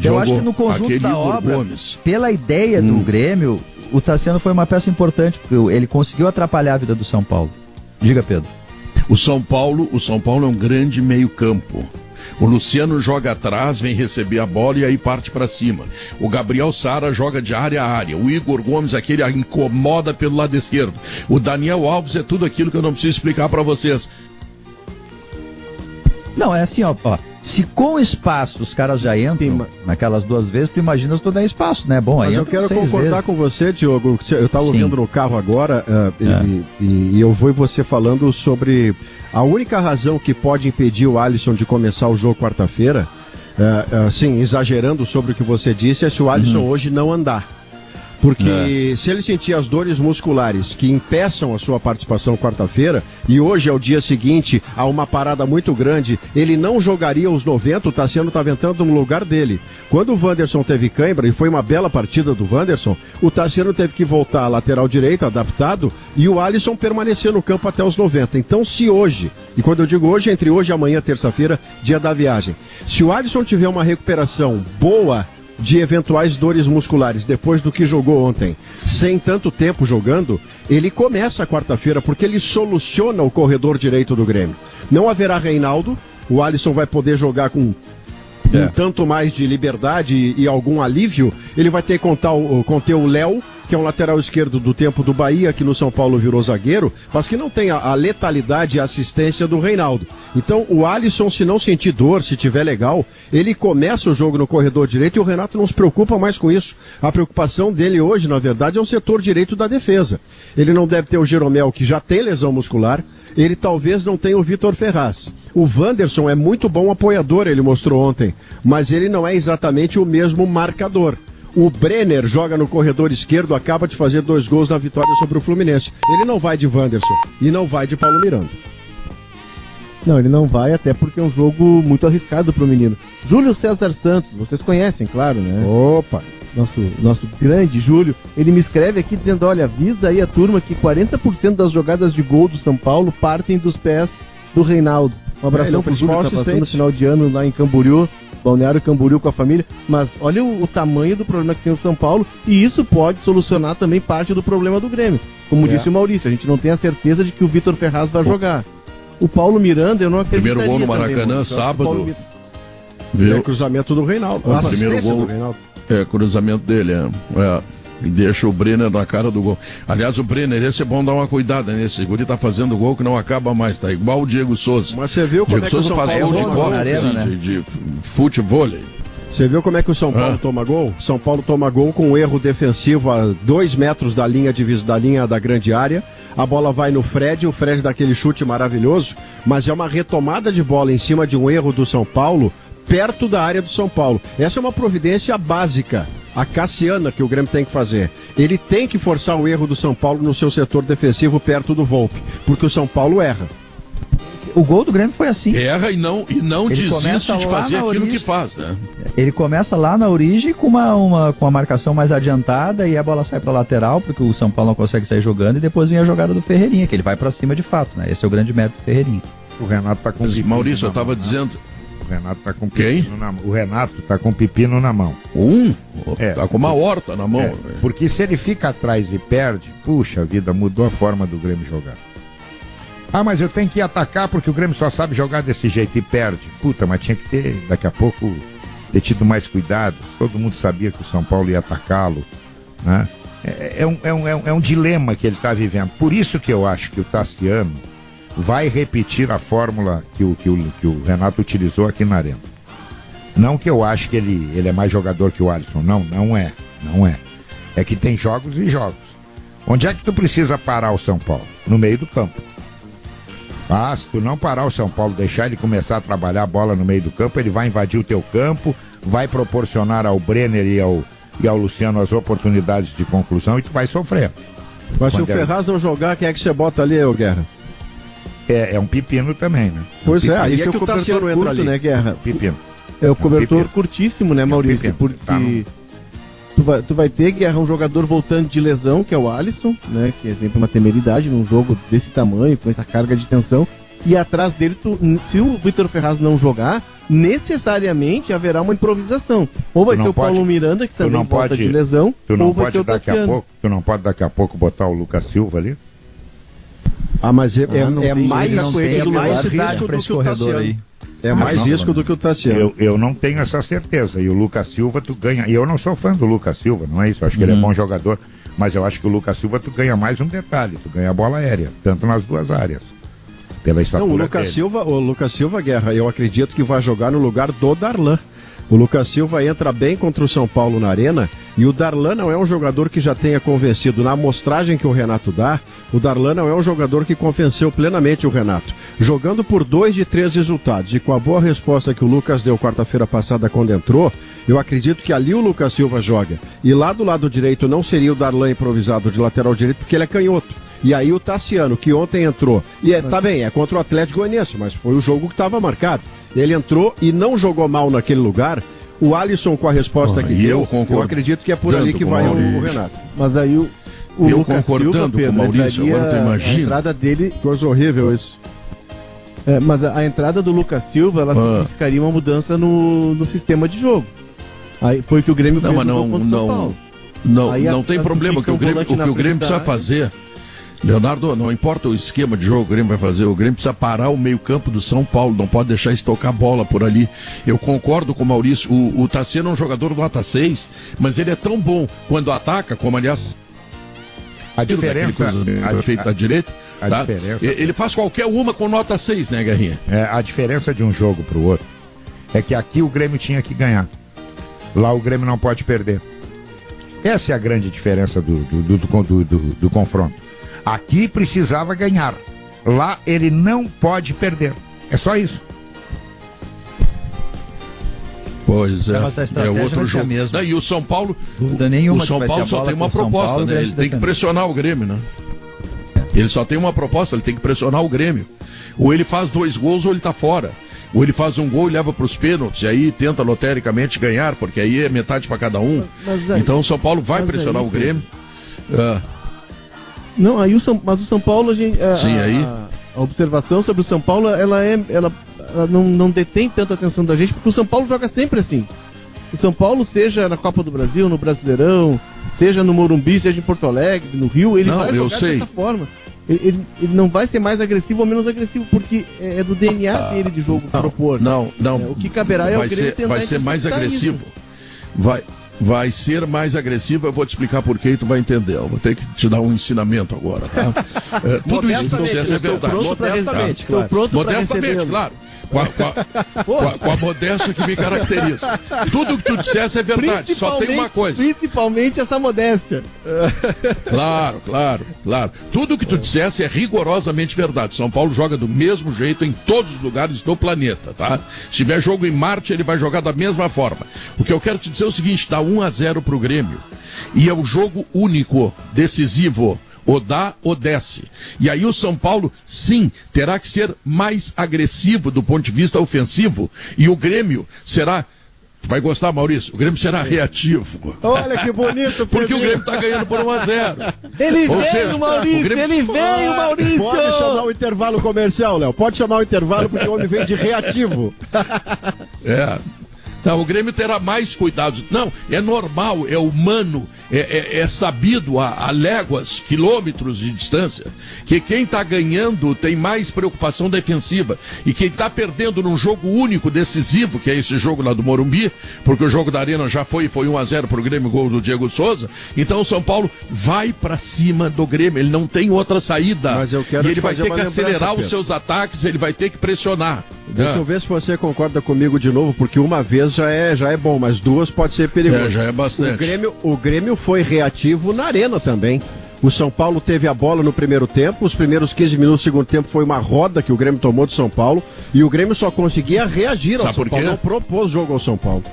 Eu acho que no conjunto da obra, pela ideia do Grêmio, o Tassiano foi uma peça importante, porque ele conseguiu atrapalhar a vida do São Paulo. Diga, Pedro. O São Paulo é um grande meio-campo. O Luciano joga atrás, vem receber a bola e aí parte para cima. O Gabriel Sara joga de área a área. O Igor Gomes, aquele incomoda pelo lado esquerdo. O Daniel Alves é tudo aquilo que eu não preciso explicar para vocês. Não, é assim, ó. Se com espaço os caras já entram naquelas 2 vezes, tu imagina se tu der espaço, né? Bom, aí mas eu quero concordar vezes. Com você, Diogo. Eu estava ouvindo no carro agora e eu vou você falando sobre a única razão que pode impedir o Alisson de começar o jogo quarta-feira, assim, exagerando sobre o que você disse, é se o Alisson hoje não andar. Porque se ele sentir as dores musculares que impeçam a sua participação quarta-feira, e hoje é o dia seguinte a uma parada muito grande, ele não jogaria os 90, o Tassiano estava entrando no lugar dele. Quando o Wanderson teve cãibra, e foi uma bela partida do Wanderson, o Tassiano teve que voltar à lateral direita, adaptado, e o Alisson permaneceu no campo até os 90. Então, se hoje, e quando eu digo hoje, entre hoje e amanhã, terça-feira, dia da viagem, se o Alisson tiver uma recuperação boa de eventuais dores musculares depois do que jogou ontem, sem tanto tempo jogando, ele começa a quarta-feira, porque ele soluciona o corredor direito do Grêmio. Não haverá Reinaldo, o Alisson vai poder jogar com um tanto mais de liberdade e algum alívio. Ele vai ter que conter o Léo, que é um lateral esquerdo do tempo do Bahia, que no São Paulo virou zagueiro, mas que não tem a letalidade e a assistência do Reinaldo. Então o Alisson, se não sentir dor, se tiver legal, ele começa o jogo no corredor direito e o Renato não se preocupa mais com isso. A preocupação dele hoje, na verdade, é o setor direito da defesa. Ele não deve ter o Jeromel, que já tem lesão muscular, ele talvez não tenha o Vitor Ferraz. O Wanderson é muito bom apoiador, ele mostrou ontem, mas ele não é exatamente o mesmo marcador. O Brenner joga no corredor esquerdo, acaba de fazer 2 gols na vitória sobre o Fluminense. Ele não vai de Wanderson e não vai de Paulo Miranda. Não, ele não vai, até porque é um jogo muito arriscado pro menino. Júlio César Santos, vocês conhecem, claro, né? Opa! Nosso grande Júlio, ele me escreve aqui dizendo, olha, avisa aí a turma que 40% das jogadas de gol do São Paulo partem dos pés do Reinaldo. Um abração pro Júlio, que tá passando no final de ano lá em Camboriú. Balneário Camboriú com a família, mas olha o tamanho do problema que tem o São Paulo, e isso pode solucionar também parte do problema do Grêmio. Como disse o Maurício, a gente não tem a certeza de que o Vitor Ferraz vai jogar. O Paulo Miranda, eu não acredito. Primeiro gol no Maracanã, sábado. É cruzamento do Reinaldo. O primeiro gol é cruzamento dele, e deixa o Brenner na cara do gol. Aliás, o Brenner, esse é bom dar uma cuidada nesse. O guri tá fazendo gol que não acaba mais, tá igual o Diego Souza. Mas você viu como Diego Souza faz gol de costas, de futevôlei. Você viu como é que o São Paulo toma gol? São Paulo toma gol com um erro defensivo a 2 metros da linha da grande área. A bola vai no Fred, o Fred dá aquele chute maravilhoso, mas é uma retomada de bola em cima de um erro do São Paulo, perto da área do São Paulo. Essa é uma providência básica, a Cassiana, que o Grêmio tem que fazer. Ele tem que forçar o erro do São Paulo no seu setor defensivo perto do Volpe, porque o São Paulo erra. O gol do Grêmio foi assim. Erra e não desiste de fazer aquilo que faz, né? Ele começa lá na origem com uma marcação mais adiantada e a bola sai para lateral, porque o São Paulo não consegue sair jogando, e depois vem a jogada do Ferreirinha, que ele vai para cima de fato, né? Esse é o grande mérito do Ferreirinha. O Renato tá com Maurício, eu estava dizendo. O Renato tá com pepino na mão. O Renato tá com pepino na mão. Tá com uma horta na mão. Porque se ele fica atrás e perde, puxa vida, mudou a forma do Grêmio jogar. Ah, mas eu tenho que atacar porque o Grêmio só sabe jogar desse jeito e perde. Puta, mas tinha que ter, daqui a pouco, ter tido mais cuidado. Todo mundo sabia que o São Paulo ia atacá-lo, né? É um dilema que ele está vivendo. Por isso que eu acho que o Tassiano vai repetir a fórmula que o Renato utilizou aqui na Arena. Não que eu acho que ele é mais jogador que o Alisson. Não é. É que tem jogos e jogos. Onde é que tu precisa parar o São Paulo? No meio do campo. Ah, se tu não parar o São Paulo, deixar ele começar a trabalhar a bola no meio do campo, ele vai invadir o teu campo, vai proporcionar ao Brenner e ao Luciano as oportunidades de conclusão e tu vai sofrer. Mas se o Ferraz não jogar, quem é que você bota ali, ô Guerra? É um pepino também, né? Pois aí é que o Tassiano entra ali, né, Guerra? Pepino. É o cobertor curtíssimo, né, Maurício? Porque tu vai ter, Guerra, um jogador voltando de lesão, que é o Alisson, né? Que é sempre uma temeridade num jogo desse tamanho, com essa carga de tensão. E atrás dele, se o Vitor Ferraz não jogar, necessariamente haverá uma improvisação. Ou vai ser o Paulo Miranda, que também volta de lesão, ou vai ser o Tassiano. Tu não pode daqui a pouco botar o Lucas Silva ali? Ah, mas é mais risco do que o Tassiano. É mais risco do que o Tassiano. Eu não tenho essa certeza. E o Lucas Silva, tu ganha. E eu não sou fã do Lucas Silva, não é isso? Eu acho que ele é bom jogador. Mas eu acho que o Lucas Silva, tu ganha mais um detalhe. Tu ganha a bola aérea, tanto nas duas áreas. Pela estatura não, o Lucas Silva, Guerra, eu acredito que vai jogar no lugar do Darlan. O Lucas Silva entra bem contra o São Paulo na Arena, e o Darlan não é um jogador que já tenha convencido. Na amostragem que o Renato dá, o Darlan não é um jogador que convenceu plenamente o Renato. Jogando por 2 de 3 resultados e com a boa resposta que o Lucas deu quarta-feira passada quando entrou, eu acredito que ali o Lucas Silva joga. E lá do lado direito não seria o Darlan improvisado de lateral direito, porque ele é canhoto. E aí o Tassiano, que ontem entrou, tá bem, é contra o Atlético Goianiense, mas foi o jogo que estava marcado. Ele entrou e não jogou mal naquele lugar. O Alisson, com a resposta que deu, eu acredito que é por ali que vai o Renato. Mas aí o Lucas Silva, Pedro, com o Maurício, agora tu imagina. A entrada dele... Coisa horrível isso. Mas a entrada do Lucas Silva, ela significaria uma mudança no sistema de jogo. Aí foi o que o Grêmio fez no contra o São Paulo. Não tem problema, o que o Grêmio precisa fazer... Leonardo, não importa o esquema de jogo que o Grêmio vai fazer, o Grêmio precisa parar o meio-campo do São Paulo, não pode deixar estocar a bola por ali. Eu concordo com o Maurício, o Tassiano é um jogador nota 6, mas ele é tão bom quando ataca, como aliás a diferença feito à direita, tá? Ele faz qualquer uma com nota 6, né, Guerrinha? A diferença de um jogo para o outro é que aqui o Grêmio tinha que ganhar, lá o Grêmio não pode perder. Essa é a grande diferença do confronto. Aqui precisava ganhar. Lá ele não pode perder. É só isso. Pois é. É outro jogo. Mesmo. E o São Paulo. Nenhuma, o São Paulo só tem uma proposta, Paulo, né? Ele tem que pressionar o Grêmio, né? Ele só tem uma proposta, ele tem que pressionar o Grêmio. Ou ele faz 2 gols ou ele tá fora. Ou ele faz um gol e leva para os pênaltis, e aí tenta lotericamente ganhar, porque aí é metade para cada um. Então o São Paulo vai pressionar o Grêmio. Não, aí mas o São Paulo, a observação sobre o São Paulo, ela ela não detém tanta atenção da gente, porque o São Paulo joga sempre assim. O São Paulo, seja na Copa do Brasil, no Brasileirão, seja no Morumbi, seja em Porto Alegre, no Rio, ele vai jogar dessa forma. Ele não vai ser mais agressivo ou menos agressivo, porque é do DNA dele de jogo propor. Não. O que caberá é o Grêmio tentar vai ser mais agressivo. Vai ser mais agressivo, eu vou te explicar por quê e tu vai entender. Eu vou ter que te dar um ensinamento agora, tá? Tudo isso que tu disseste é verdade. Modestamente, claro. Modestamente, claro. Com a modéstia que me caracteriza. Tudo que tu dissesse é verdade, só tem uma coisa. Principalmente essa modéstia. Claro. Tudo que tu dissesse é rigorosamente verdade. São Paulo joga do mesmo jeito em todos os lugares do planeta, tá? Se tiver jogo em Marte, ele vai jogar da mesma forma. O que eu quero te dizer é o seguinte, dá 1-0 pro Grêmio. E é o jogo único, decisivo. Ou dá ou desce. E aí o São Paulo, sim, terá que ser mais agressivo do ponto de vista ofensivo. E o Grêmio será... Vai gostar, Maurício? O Grêmio será reativo. Olha que bonito, porque o Grêmio está ganhando por 1-0. Ele veio, Maurício! Pode chamar o intervalo comercial, Léo. Pode chamar o intervalo, porque o homem vem de reativo. Não, o Grêmio terá mais cuidados. Não, é normal, é humano, é sabido a léguas, quilômetros de distância, que quem está ganhando tem mais preocupação defensiva. E quem está perdendo num jogo único, decisivo, que é esse jogo lá do Morumbi, porque o jogo da Arena já foi 1-0 pro Grêmio, gol do Diego Souza. Então o São Paulo vai para cima do Grêmio, ele não tem outra saída. Mas eu quero e ele vai ter que acelerar os seus ataques, ele vai ter que pressionar. Deixa eu ver se você concorda comigo de novo, porque uma vez já é bom, mas duas pode ser perigoso. Já é bastante. O Grêmio foi reativo na Arena também. O São Paulo teve a bola no primeiro tempo, os primeiros 15 minutos do segundo tempo foi uma roda que o Grêmio tomou de São Paulo, e o Grêmio só conseguia reagir ao São Paulo, não propôs jogo ao São Paulo.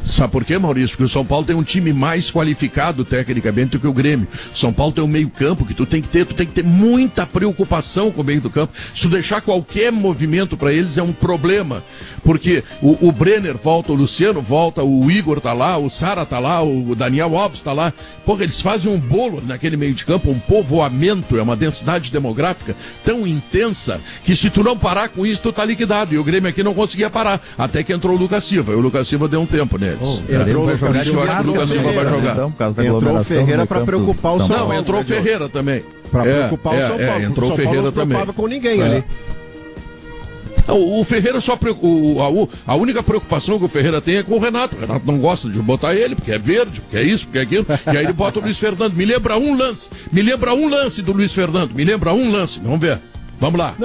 Sabe por quê, Maurício? Porque o São Paulo tem um time mais qualificado tecnicamente do que o Grêmio. O São Paulo tem um meio campo que tu tem que ter muita preocupação com o meio do campo. Se tu deixar qualquer movimento para eles é um problema. Porque o Brenner volta, o Luciano volta, o Igor tá lá, o Sara tá lá, o Daniel Alves tá lá. Porra, eles fazem um bolo naquele meio de campo, um povoamento, é uma densidade demográfica tão intensa que se tu não parar com isso, tu tá liquidado. E o Grêmio aqui não conseguia parar. Até que entrou o Lucas Silva. E o Lucas Silva deu um tempo neles. Entrou o Ferreira para preocupar o São Paulo. Não, entrou o Ferreira também. Para preocupar o São Paulo. Entrou o Ferreira também. Não com ninguém ali. O Ferreira a única preocupação que o Ferreira tem é com o Renato. O Renato não gosta de botar ele, porque é verde, porque é isso, porque é aquilo. E aí ele bota o Luiz Fernando. Me lembra um lance do Luiz Fernando. Vamos ver. Vamos lá.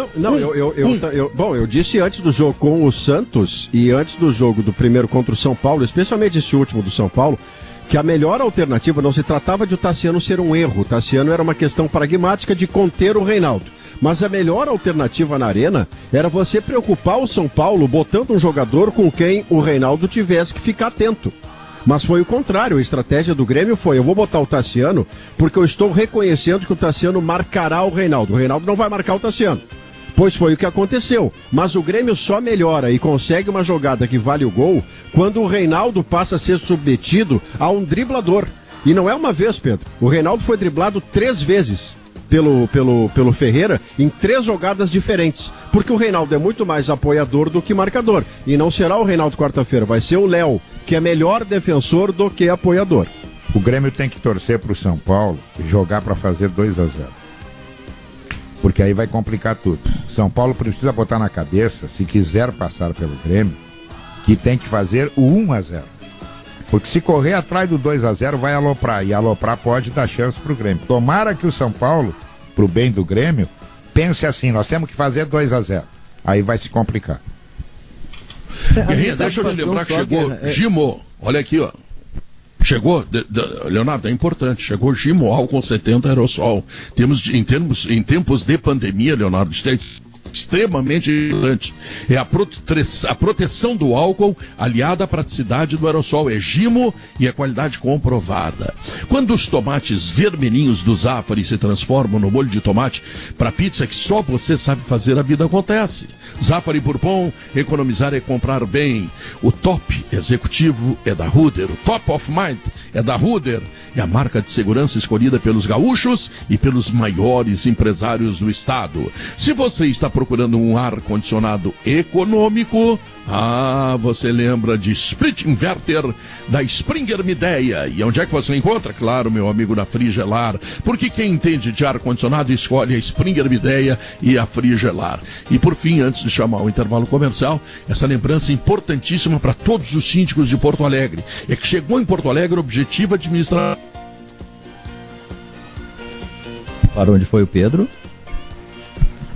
Eu disse antes do jogo com o Santos e antes do jogo do primeiro contra o São Paulo, especialmente esse último do São Paulo, que a melhor alternativa não se tratava de o Tassiano ser um erro. O Tassiano era uma questão pragmática de conter o Reinaldo. Mas a melhor alternativa na Arena era você preocupar o São Paulo botando um jogador com quem o Reinaldo tivesse que ficar atento. Mas foi o contrário, a estratégia do Grêmio foi: eu vou botar o Tassiano porque eu estou reconhecendo que o Tassiano marcará o Reinaldo. O Reinaldo não vai marcar o Tassiano. Pois foi o que aconteceu. Mas o Grêmio só melhora e consegue uma jogada que vale o gol quando o Reinaldo passa a ser submetido a um driblador. E não é uma vez, Pedro. O Reinaldo foi driblado 3 vezes pelo Ferreira em 3 jogadas diferentes. Porque o Reinaldo é muito mais apoiador do que marcador. E não será o Reinaldo quarta-feira, vai ser o Léo, que é melhor defensor do que apoiador. O Grêmio tem que torcer para o São Paulo jogar para fazer 2-0. Porque aí vai complicar tudo. São Paulo precisa botar na cabeça, se quiser passar pelo Grêmio, que tem que fazer o 1-0. Porque se correr atrás do 2-0 vai aloprar, e aloprar pode dar chance para o Grêmio. Tomara que o São Paulo, para o bem do Grêmio, pense assim: nós temos que fazer 2-0. Aí vai se complicar. Guerrinha, deixa eu te lembrar que chegou Gimo, olha aqui, ó. Chegou, Leonardo, é importante, chegou Gimo álcool 70 aerossol. Em tempos de pandemia, Leonardo, isso é extremamente importante. É a proteção do álcool aliada à praticidade do aerossol. É Gimo e a qualidade comprovada. Quando os tomates vermelhinhos do Zafari se transformam no molho de tomate para pizza que só você sabe fazer, a vida acontece. Zafari Bourbon, economizar é comprar bem. O top executivo é da Ruder. O Top of Mind é da Ruder. É a marca de segurança escolhida pelos gaúchos e pelos maiores empresários do estado. Se você está procurando procurando um ar-condicionado econômico, você lembra de Split Inverter da Springer Midea. E onde é que você encontra? Claro, meu amigo, na Frigelar, porque quem entende de ar-condicionado escolhe a Springer Midea e a Frigelar. E por fim, antes de chamar o intervalo comercial, essa lembrança importantíssima para todos os síndicos de Porto Alegre, é que chegou em Porto Alegre o objetivo administrar... Para onde foi o Pedro?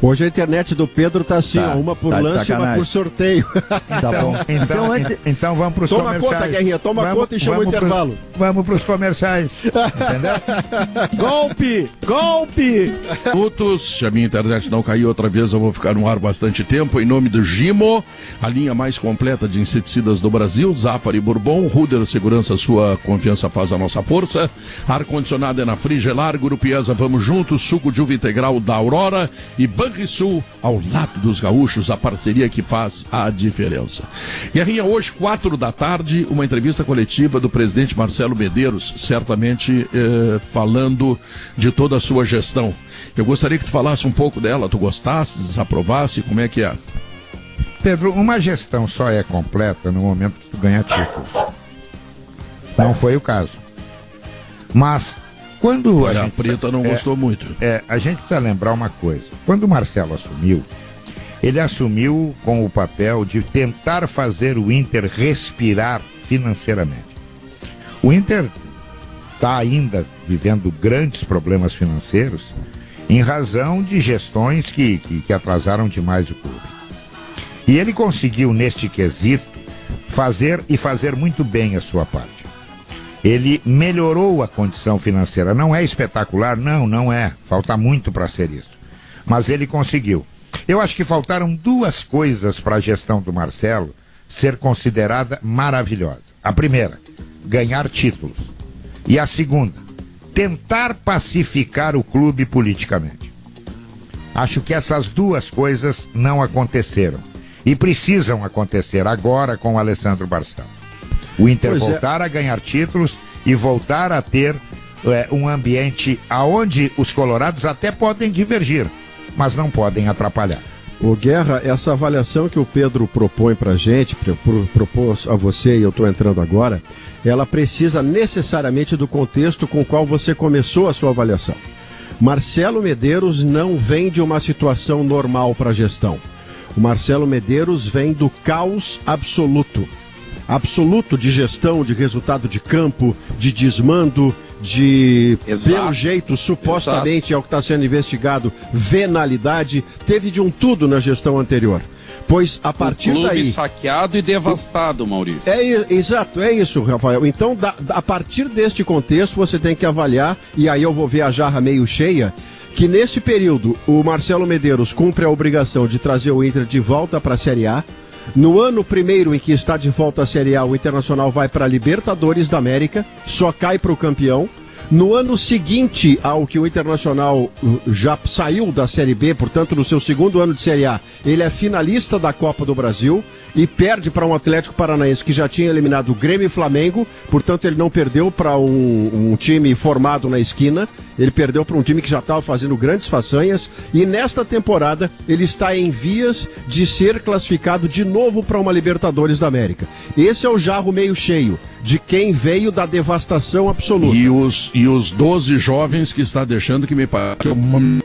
Hoje a internet do Pedro tá assim, Tá, uma por tá de lanche e uma sacanagem. por sorteio. Tá bom. Então vamos para os Toma comerciais. conta, Guerrinha, toma conta e chama o intervalo. Vamos para os comerciais, entendeu? Golpe! Golpe! Minutos, se a minha internet não cair outra vez, eu vou ficar no ar bastante tempo. Em nome do Gimo, a linha mais completa de inseticidas do Brasil, Zafari Bourbon, Ruder Segurança, sua confiança faz a nossa força. Ar-condicionado é na Frigelar, Grupo IESA, vamos juntos, suco de uva integral da Aurora e Banrisul, ao lado dos gaúchos, a parceria que faz a diferença. Guerrinha, hoje, 4 da tarde, uma entrevista coletiva do presidente Marcelo Medeiros, certamente falando de toda a sua gestão. Eu gostaria que tu falasse um pouco dela, tu gostasse, desaprovasse, como é que é? Pedro, uma gestão só é completa no momento que tu ganha títulos. Não foi o caso. Mas quando a Preta não gostou muito. A gente precisa lembrar uma coisa. Quando o Marcelo assumiu, ele assumiu com o papel de tentar fazer o Inter respirar financeiramente. O Inter está ainda vivendo grandes problemas financeiros em razão de gestões que atrasaram demais o clube. E ele conseguiu, neste quesito, fazer muito bem a sua parte. Ele melhorou a condição financeira. Não é espetacular? Não é. Falta muito para ser isso. Mas ele conseguiu. Eu acho que faltaram 2 coisas para a gestão do Marcelo ser considerada maravilhosa. A primeira, ganhar títulos. E a segunda, tentar pacificar o clube politicamente. Acho que essas 2 coisas não aconteceram. E precisam acontecer agora com o Alessandro Barcelos. O Inter voltar a ganhar títulos e voltar a ter um ambiente onde os colorados até podem divergir, mas não podem atrapalhar. O Guerra, essa avaliação que o Pedro propõe pra gente, propôs a você e eu estou entrando agora, ela precisa necessariamente do contexto com o qual você começou a sua avaliação. Marcelo Medeiros não vem de uma situação normal para a gestão. O Marcelo Medeiros vem do caos absoluto de gestão, de resultado de campo, de desmando, de, pelo jeito, supostamente, é o que está sendo investigado, venalidade. Teve de um tudo na gestão anterior. Pois a partir daí... clube saqueado e devastado, Maurício. Exato, é isso, Rafael. Então, a partir deste contexto, você tem que avaliar, e aí eu vou ver a jarra meio cheia, que nesse período o Marcelo Medeiros cumpre a obrigação de trazer o Inter de volta para a Série A. No ano primeiro em que está de volta à Série A, o Internacional vai para a Libertadores da América, só cai para o campeão. No ano seguinte ao que o Internacional já saiu da Série B, portanto no seu segundo ano de Série A, ele é finalista da Copa do Brasil e perde para um Atlético Paranaense que já tinha eliminado o Grêmio e Flamengo, portanto ele não perdeu para um time formado na esquina, ele perdeu para um time que já estava fazendo grandes façanhas, e nesta temporada ele está em vias de ser classificado de novo para uma Libertadores da América. Esse é o jarro meio cheio de quem veio da devastação absoluta. E os 12 jovens que está deixando, que me parece uma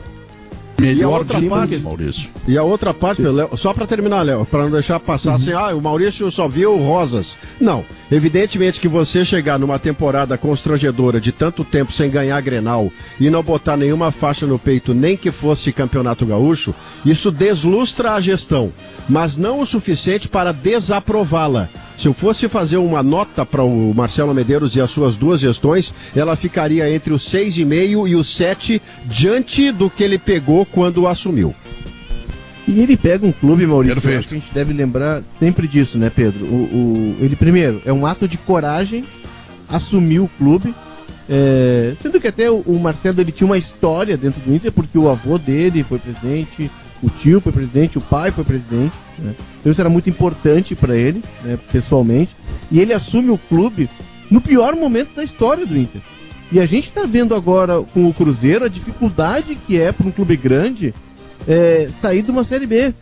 melhor de todos, Maurício. E a outra parte, Léo, só para terminar, Léo, para não deixar passar assim, o Maurício só viu rosas. Não, evidentemente que você chegar numa temporada constrangedora de tanto tempo sem ganhar Grenal e não botar nenhuma faixa no peito, nem que fosse Campeonato Gaúcho, isso deslustra a gestão, mas não o suficiente para desaprová-la. Se eu fosse fazer uma nota para o Marcelo Medeiros e as suas 2 gestões, ela ficaria entre os 6,5 e os 7, diante do que ele pegou quando assumiu. E ele pega um clube, Maurício, Perfeito. que a gente deve lembrar sempre disso, né, Pedro? Ele, primeiro, é um ato de coragem assumir o clube, sendo que até o Marcelo ele tinha uma história dentro do Inter, porque o avô dele foi presidente, o tio foi presidente, o pai foi presidente, né? Então isso era muito importante para ele, né, pessoalmente, e ele assume o clube no pior momento da história do Inter. E a gente está vendo agora com o Cruzeiro a dificuldade que é para um clube grande sair de uma Série B.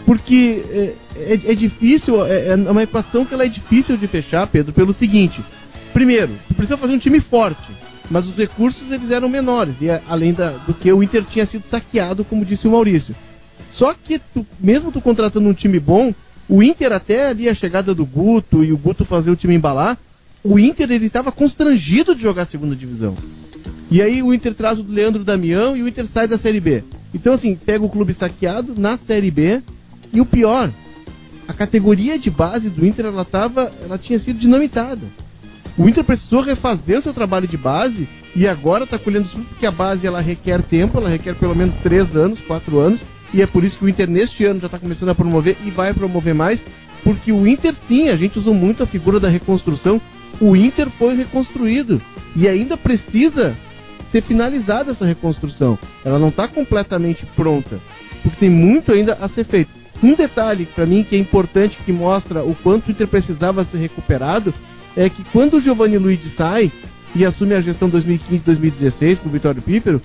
Porque é difícil, é uma equação que ela é difícil de fechar, Pedro, pelo seguinte. Primeiro, tu precisa fazer um time forte, mas os recursos eles eram menores, e além do que o Inter tinha sido saqueado, como disse o Maurício. Só que mesmo tu contratando um time bom, o Inter até ali a chegada do Guto e o Guto fazer o time embalar, o Inter ele estava constrangido de jogar a segunda divisão. E aí o Inter traz o Leandro Damião e o Inter sai da Série B. Então assim, pega o clube saqueado na Série B. E o pior, a categoria de base do Inter, ela tinha sido dinamitada. O Inter precisou refazer o seu trabalho de base e agora está colhendo os frutos, porque a base ela requer tempo, ela requer pelo menos 3 anos, 4 anos, e é por isso que o Inter neste ano já está começando a promover e vai promover mais, porque o Inter sim, a gente usou muito a figura da reconstrução, o Inter foi reconstruído e ainda precisa ser finalizada essa reconstrução. Ela não está completamente pronta, porque tem muito ainda a ser feito. Um detalhe para mim que é importante, que mostra o quanto o Inter precisava ser recuperado, é que quando o Giovanni Luigi sai e assume a gestão 2015-2016 com o Vitório Pípero,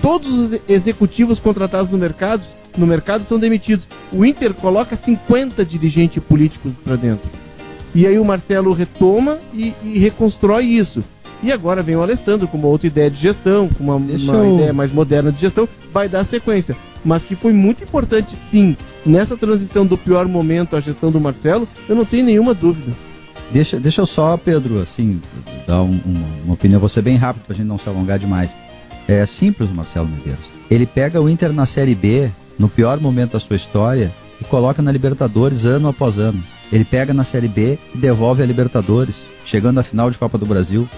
todos os executivos contratados no mercado são demitidos. O Inter coloca 50 dirigentes políticos para dentro. E aí o Marcelo retoma e reconstrói isso. E agora vem o Alessandro com uma outra ideia de gestão, com uma ideia mais moderna de gestão, vai dar sequência. Mas que foi muito importante, sim, nessa transição do pior momento à gestão do Marcelo, eu não tenho nenhuma dúvida. Deixa eu só, Pedro, assim, dar uma opinião, vou ser bem rápido pra gente não se alongar demais. É simples o Marcelo Medeiros. Ele pega o Inter na Série B, no pior momento da sua história, e coloca na Libertadores ano após ano. Ele pega na Série B e devolve a Libertadores, chegando à final de Copa do Brasil.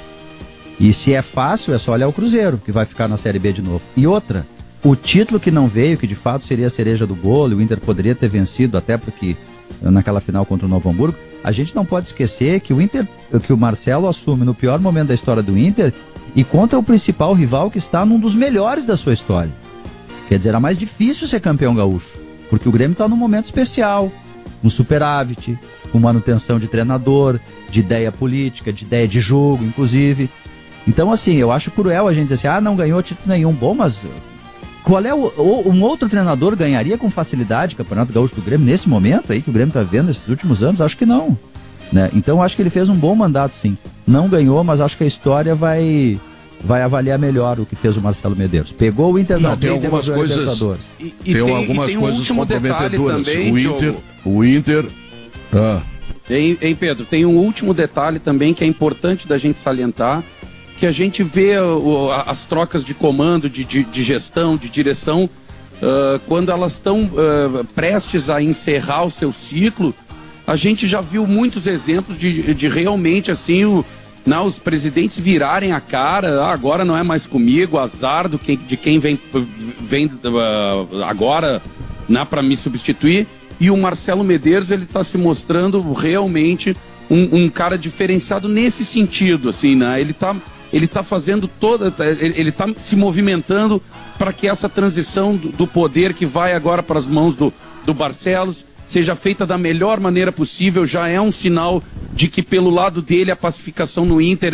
E se é fácil, é só olhar o Cruzeiro, que vai ficar na Série B de novo. E outra, o título que não veio, que de fato seria a cereja do bolo, o Inter poderia ter vencido, até porque naquela final contra o Novo Hamburgo, a gente não pode esquecer que o Marcelo assume no pior momento da história do Inter e contra o principal rival que está num dos melhores da sua história. Quer dizer, era mais difícil ser campeão gaúcho, porque o Grêmio está num momento especial, um superávit, com manutenção de treinador, de ideia política, de ideia de jogo, inclusive. Então, assim, eu acho cruel a gente dizer assim, não ganhou título nenhum. Bom, mas qual é um outro treinador ganharia com facilidade o Campeonato Gaúcho do Grêmio nesse momento aí que o Grêmio está vendo nesses últimos anos? Acho que não. Né? Então, acho que ele fez um bom mandato, sim. Não ganhou, mas acho que a história vai avaliar melhor o que fez o Marcelo Medeiros. Pegou o Inter tem algumas coisas. Tem algumas coisas comprometedoras. Também, o Inter. Hein, Pedro? Tem um último detalhe também que é importante da gente salientar, que a gente vê as trocas de comando, de gestão, de direção, quando elas estão prestes a encerrar o seu ciclo. A gente já viu muitos exemplos de realmente assim os presidentes virarem a cara, agora não é mais comigo, azar de quem vem agora para me substituir. E o Marcelo Medeiros, ele está se mostrando realmente um cara diferenciado nesse sentido, assim, né? Ele tá fazendo ele tá se movimentando para que essa transição do poder que vai agora para as mãos do Barcelos seja feita da melhor maneira possível. Já é um sinal de que pelo lado dele a pacificação no Inter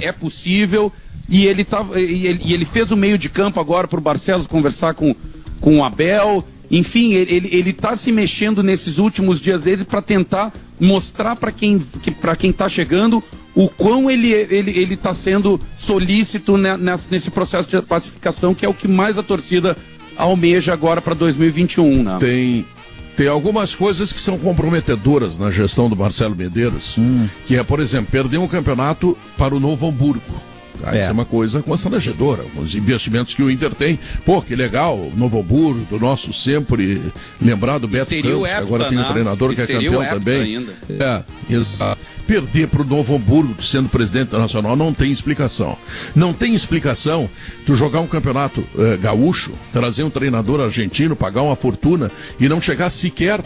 é possível, e ele fez o meio de campo agora para o Barcelos conversar com o Abel. Enfim, ele está se mexendo nesses últimos dias dele para tentar mostrar para quem está chegando o quão ele está sendo solícito nesse processo de pacificação, que é o que mais a torcida almeja agora para 2021. Né? Tem algumas coisas que são comprometedoras na gestão do Marcelo Medeiros, que é, por exemplo, perder um campeonato para o Novo Hamburgo. Isso é uma coisa constrangedora. Os investimentos que o Inter tem. Pô, que legal, o Novo Hamburgo, do nosso sempre lembrado Beto Campos, que agora tem um treinador que é campeão também. Exato. Perder para o Novo Hamburgo, sendo presidente nacional, não tem explicação. Não tem explicação tu jogar um campeonato gaúcho, trazer um treinador argentino, pagar uma fortuna e não chegar sequer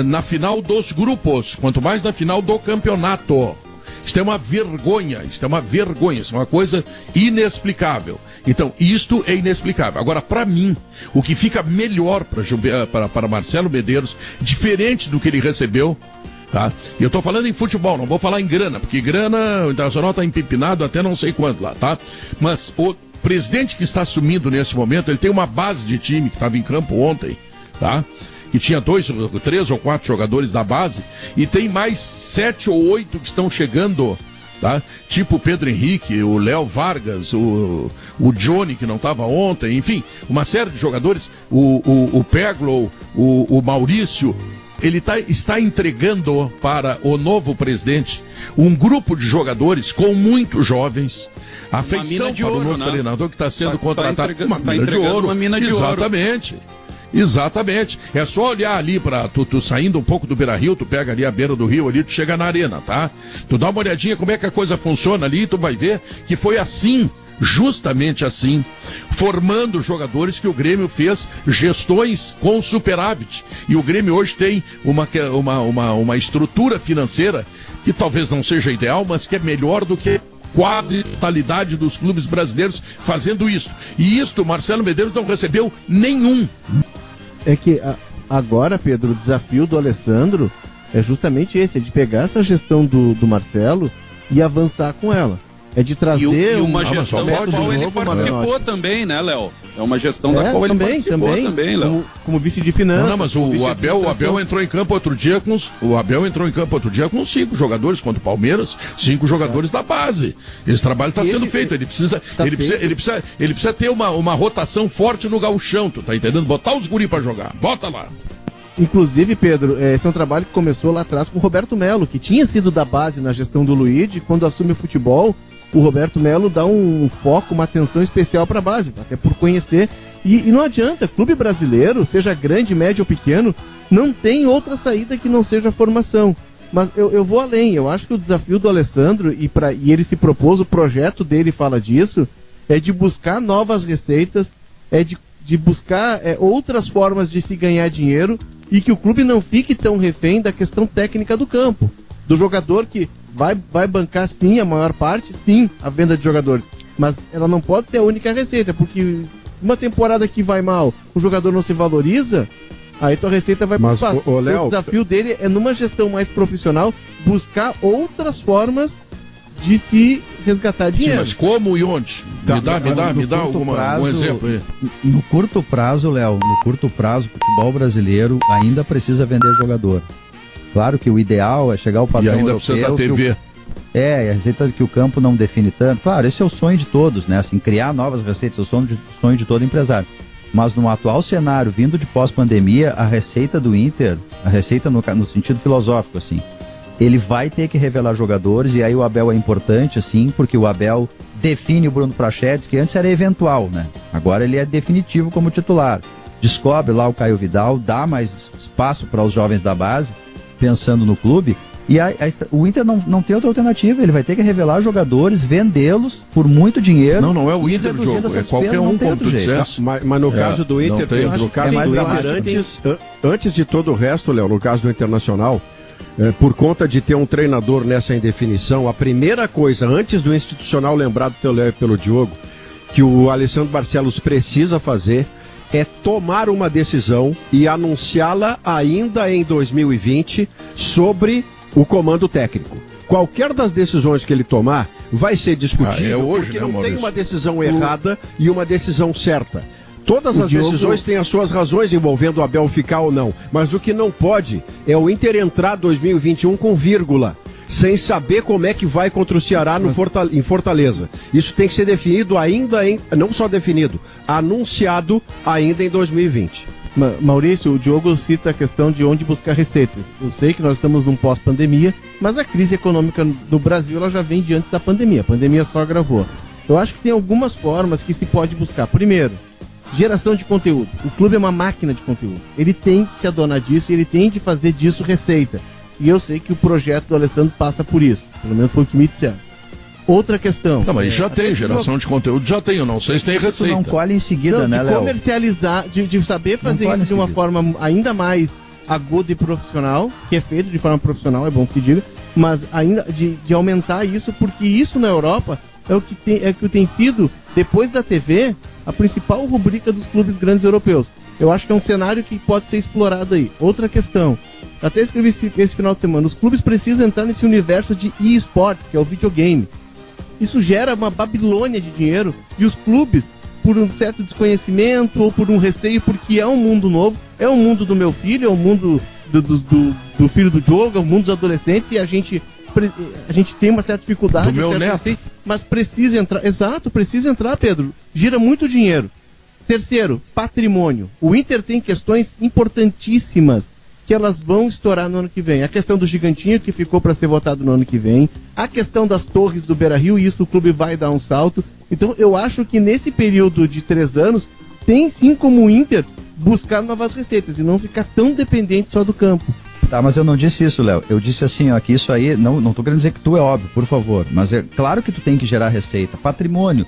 na final dos grupos, quanto mais na final do campeonato. Isso é uma vergonha, isso é uma coisa inexplicável. Então, isto é inexplicável. Agora, para mim, o que fica melhor para Marcelo Medeiros, diferente do que ele recebeu, tá? E eu estou falando em futebol, não vou falar em grana, porque grana, o Internacional está empipinado até não sei quanto lá, tá? Mas presidente que está assumindo nesse momento, ele tem uma base de time que estava em campo ontem, tá? Que tinha 3 ou 4 jogadores da base, e tem mais 7 ou 8 que estão chegando, tá? Tipo o Pedro Henrique, o Léo Vargas, o Johnny, que não estava ontem, enfim, uma série de jogadores, o Peglow, o Maurício. Ele está entregando para o novo presidente um grupo de jogadores com muitos jovens, afeição para o novo treinador que está sendo contratado. Uma mina de ouro. Uma mina de ouro. Exatamente. É só olhar ali para tu saindo um pouco do Beira-Rio, tu pega ali a beira do rio ali, tu chega na arena, tá? Tu dá uma olhadinha como é que a coisa funciona ali, tu vai ver que foi assim, justamente assim, formando jogadores que o Grêmio fez gestões com superávit. E o Grêmio hoje tem uma estrutura financeira que talvez não seja ideal, mas que é melhor do que quase a totalidade dos clubes brasileiros fazendo isso. E isto o Marcelo Medeiros não recebeu nenhum. É que agora, Pedro, o desafio do Alessandro é justamente esse, é de pegar essa gestão do Marcelo e avançar com ela. É de trazer uma gestão da qual ele participou também, né, Léo? É uma gestão da qual ele participou também, Léo. Como vice de finanças. Não, mas o Abel entrou em campo outro dia com 5 jogadores contra o Palmeiras, 5 jogadores da base. Esse trabalho está sendo feito. Ele precisa ter uma rotação forte no gauchão, tu tá entendendo? Botar os guri para jogar. Bota lá. Inclusive, Pedro, esse é um trabalho que começou lá atrás com o Roberto Melo, que tinha sido da base na gestão do Luigi. Quando assume o futebol, o Roberto Melo dá um foco, uma atenção especial para a base, até por conhecer. E não adianta, clube brasileiro, seja grande, médio ou pequeno, não tem outra saída que não seja a formação. Mas eu vou além, eu acho que o desafio do Alessandro, e ele se propôs, o projeto dele fala disso, é de buscar novas receitas, é de buscar outras formas de se ganhar dinheiro, e que o clube não fique tão refém da questão técnica do campo, do jogador que vai bancar sim, a maior parte, sim, a venda de jogadores. Mas ela não pode ser a única receita, porque uma temporada que vai mal, o jogador não se valoriza, aí tua receita vai para o espaço. O desafio dele é, numa gestão mais profissional, buscar outras formas de se resgatar dinheiro. Sim, mas como e onde? Me dá algum exemplo aí. No curto prazo, Léo, o futebol brasileiro ainda precisa vender jogador. Claro que o ideal é chegar ao padrão europeu. E ainda precisa da TV. A receita que o campo não define tanto. Claro, esse é o sonho de todos, né? Assim, criar novas receitas é o sonho de todo empresário. Mas no atual cenário, vindo de pós-pandemia, a receita do Inter, a receita no sentido filosófico, assim, ele vai ter que revelar jogadores, e aí o Abel é importante, assim, porque o Abel define o Bruno Prachedes, que antes era eventual, né? Agora ele é definitivo como titular. Descobre lá o Caio Vidal, dá mais espaço para os jovens da base, pensando no clube, e o Inter não tem outra alternativa, ele vai ter que revelar jogadores, vendê-los por muito dinheiro. Não é o Inter o jogo, é qualquer um, como tu disseste. Mas no caso do Inter, antes de todo o resto, Léo, no caso do Internacional, por conta de ter um treinador nessa indefinição, a primeira coisa, antes do institucional lembrado pelo Léo e pelo Diogo, que o Alessandro Barcelos precisa fazer é tomar uma decisão e anunciá-la ainda em 2020 sobre o comando técnico. Qualquer das decisões que ele tomar vai ser discutível, porque não tem uma decisão errada e uma decisão certa. Todas as decisões têm as suas razões envolvendo o Abel ficar ou não, mas o que não pode é o Inter entrar 2021 com vírgula, sem saber como é que vai contra o Ceará em Fortaleza. Isso tem que ser definido não só definido, anunciado ainda em 2020. Maurício, o Diogo cita a questão de onde buscar receita. Eu sei que nós estamos num pós-pandemia, mas a crise econômica do Brasil ela já vem de antes da pandemia. A pandemia só agravou. Eu acho que tem algumas formas que se pode buscar. Primeiro, geração de conteúdo. O clube é uma máquina de conteúdo. Ele tem que se adonar disso e ele tem de fazer disso receita. E eu sei que o projeto do Alessandro passa por isso. Pelo menos foi o que me disseram. Outra questão. Não, mas já tem geração de conteúdo, já tem. Eu não sei se tem receita. Não colhe em seguida, né, Léo? De comercializar, de saber fazer isso de uma forma ainda mais aguda e profissional, que é feito de forma profissional, é bom que diga, mas ainda de aumentar isso, porque isso na Europa é o que tem sido, depois da TV, a principal rubrica dos clubes grandes europeus. Eu acho que é um cenário que pode ser explorado aí. Outra questão. Até escrevi esse final de semana. Os clubes precisam entrar nesse universo de e-sports, que é o videogame. Isso gera uma Babilônia de dinheiro e os clubes, por um certo desconhecimento ou por um receio, porque é um mundo novo, é o mundo do meu filho, é o mundo do filho do Diogo, é o mundo dos adolescentes, e a gente tem uma certa dificuldade, mas precisa entrar. Exato, precisa entrar, Pedro. Gira muito dinheiro. Terceiro, patrimônio. O Inter tem questões importantíssimas que elas vão estourar no ano que vem. A questão do Gigantinho, que ficou para ser votado no ano que vem. A questão das torres do Beira-Rio, e isso o clube vai dar um salto. Então eu acho que nesse período de 3 anos, tem sim como o Inter buscar novas receitas e não ficar tão dependente só do campo. Tá, mas eu não disse isso, Léo. Eu disse assim, ó, que isso aí, não tô querendo dizer que tu é óbvio, por favor, mas é claro que tu tem que gerar receita. Patrimônio,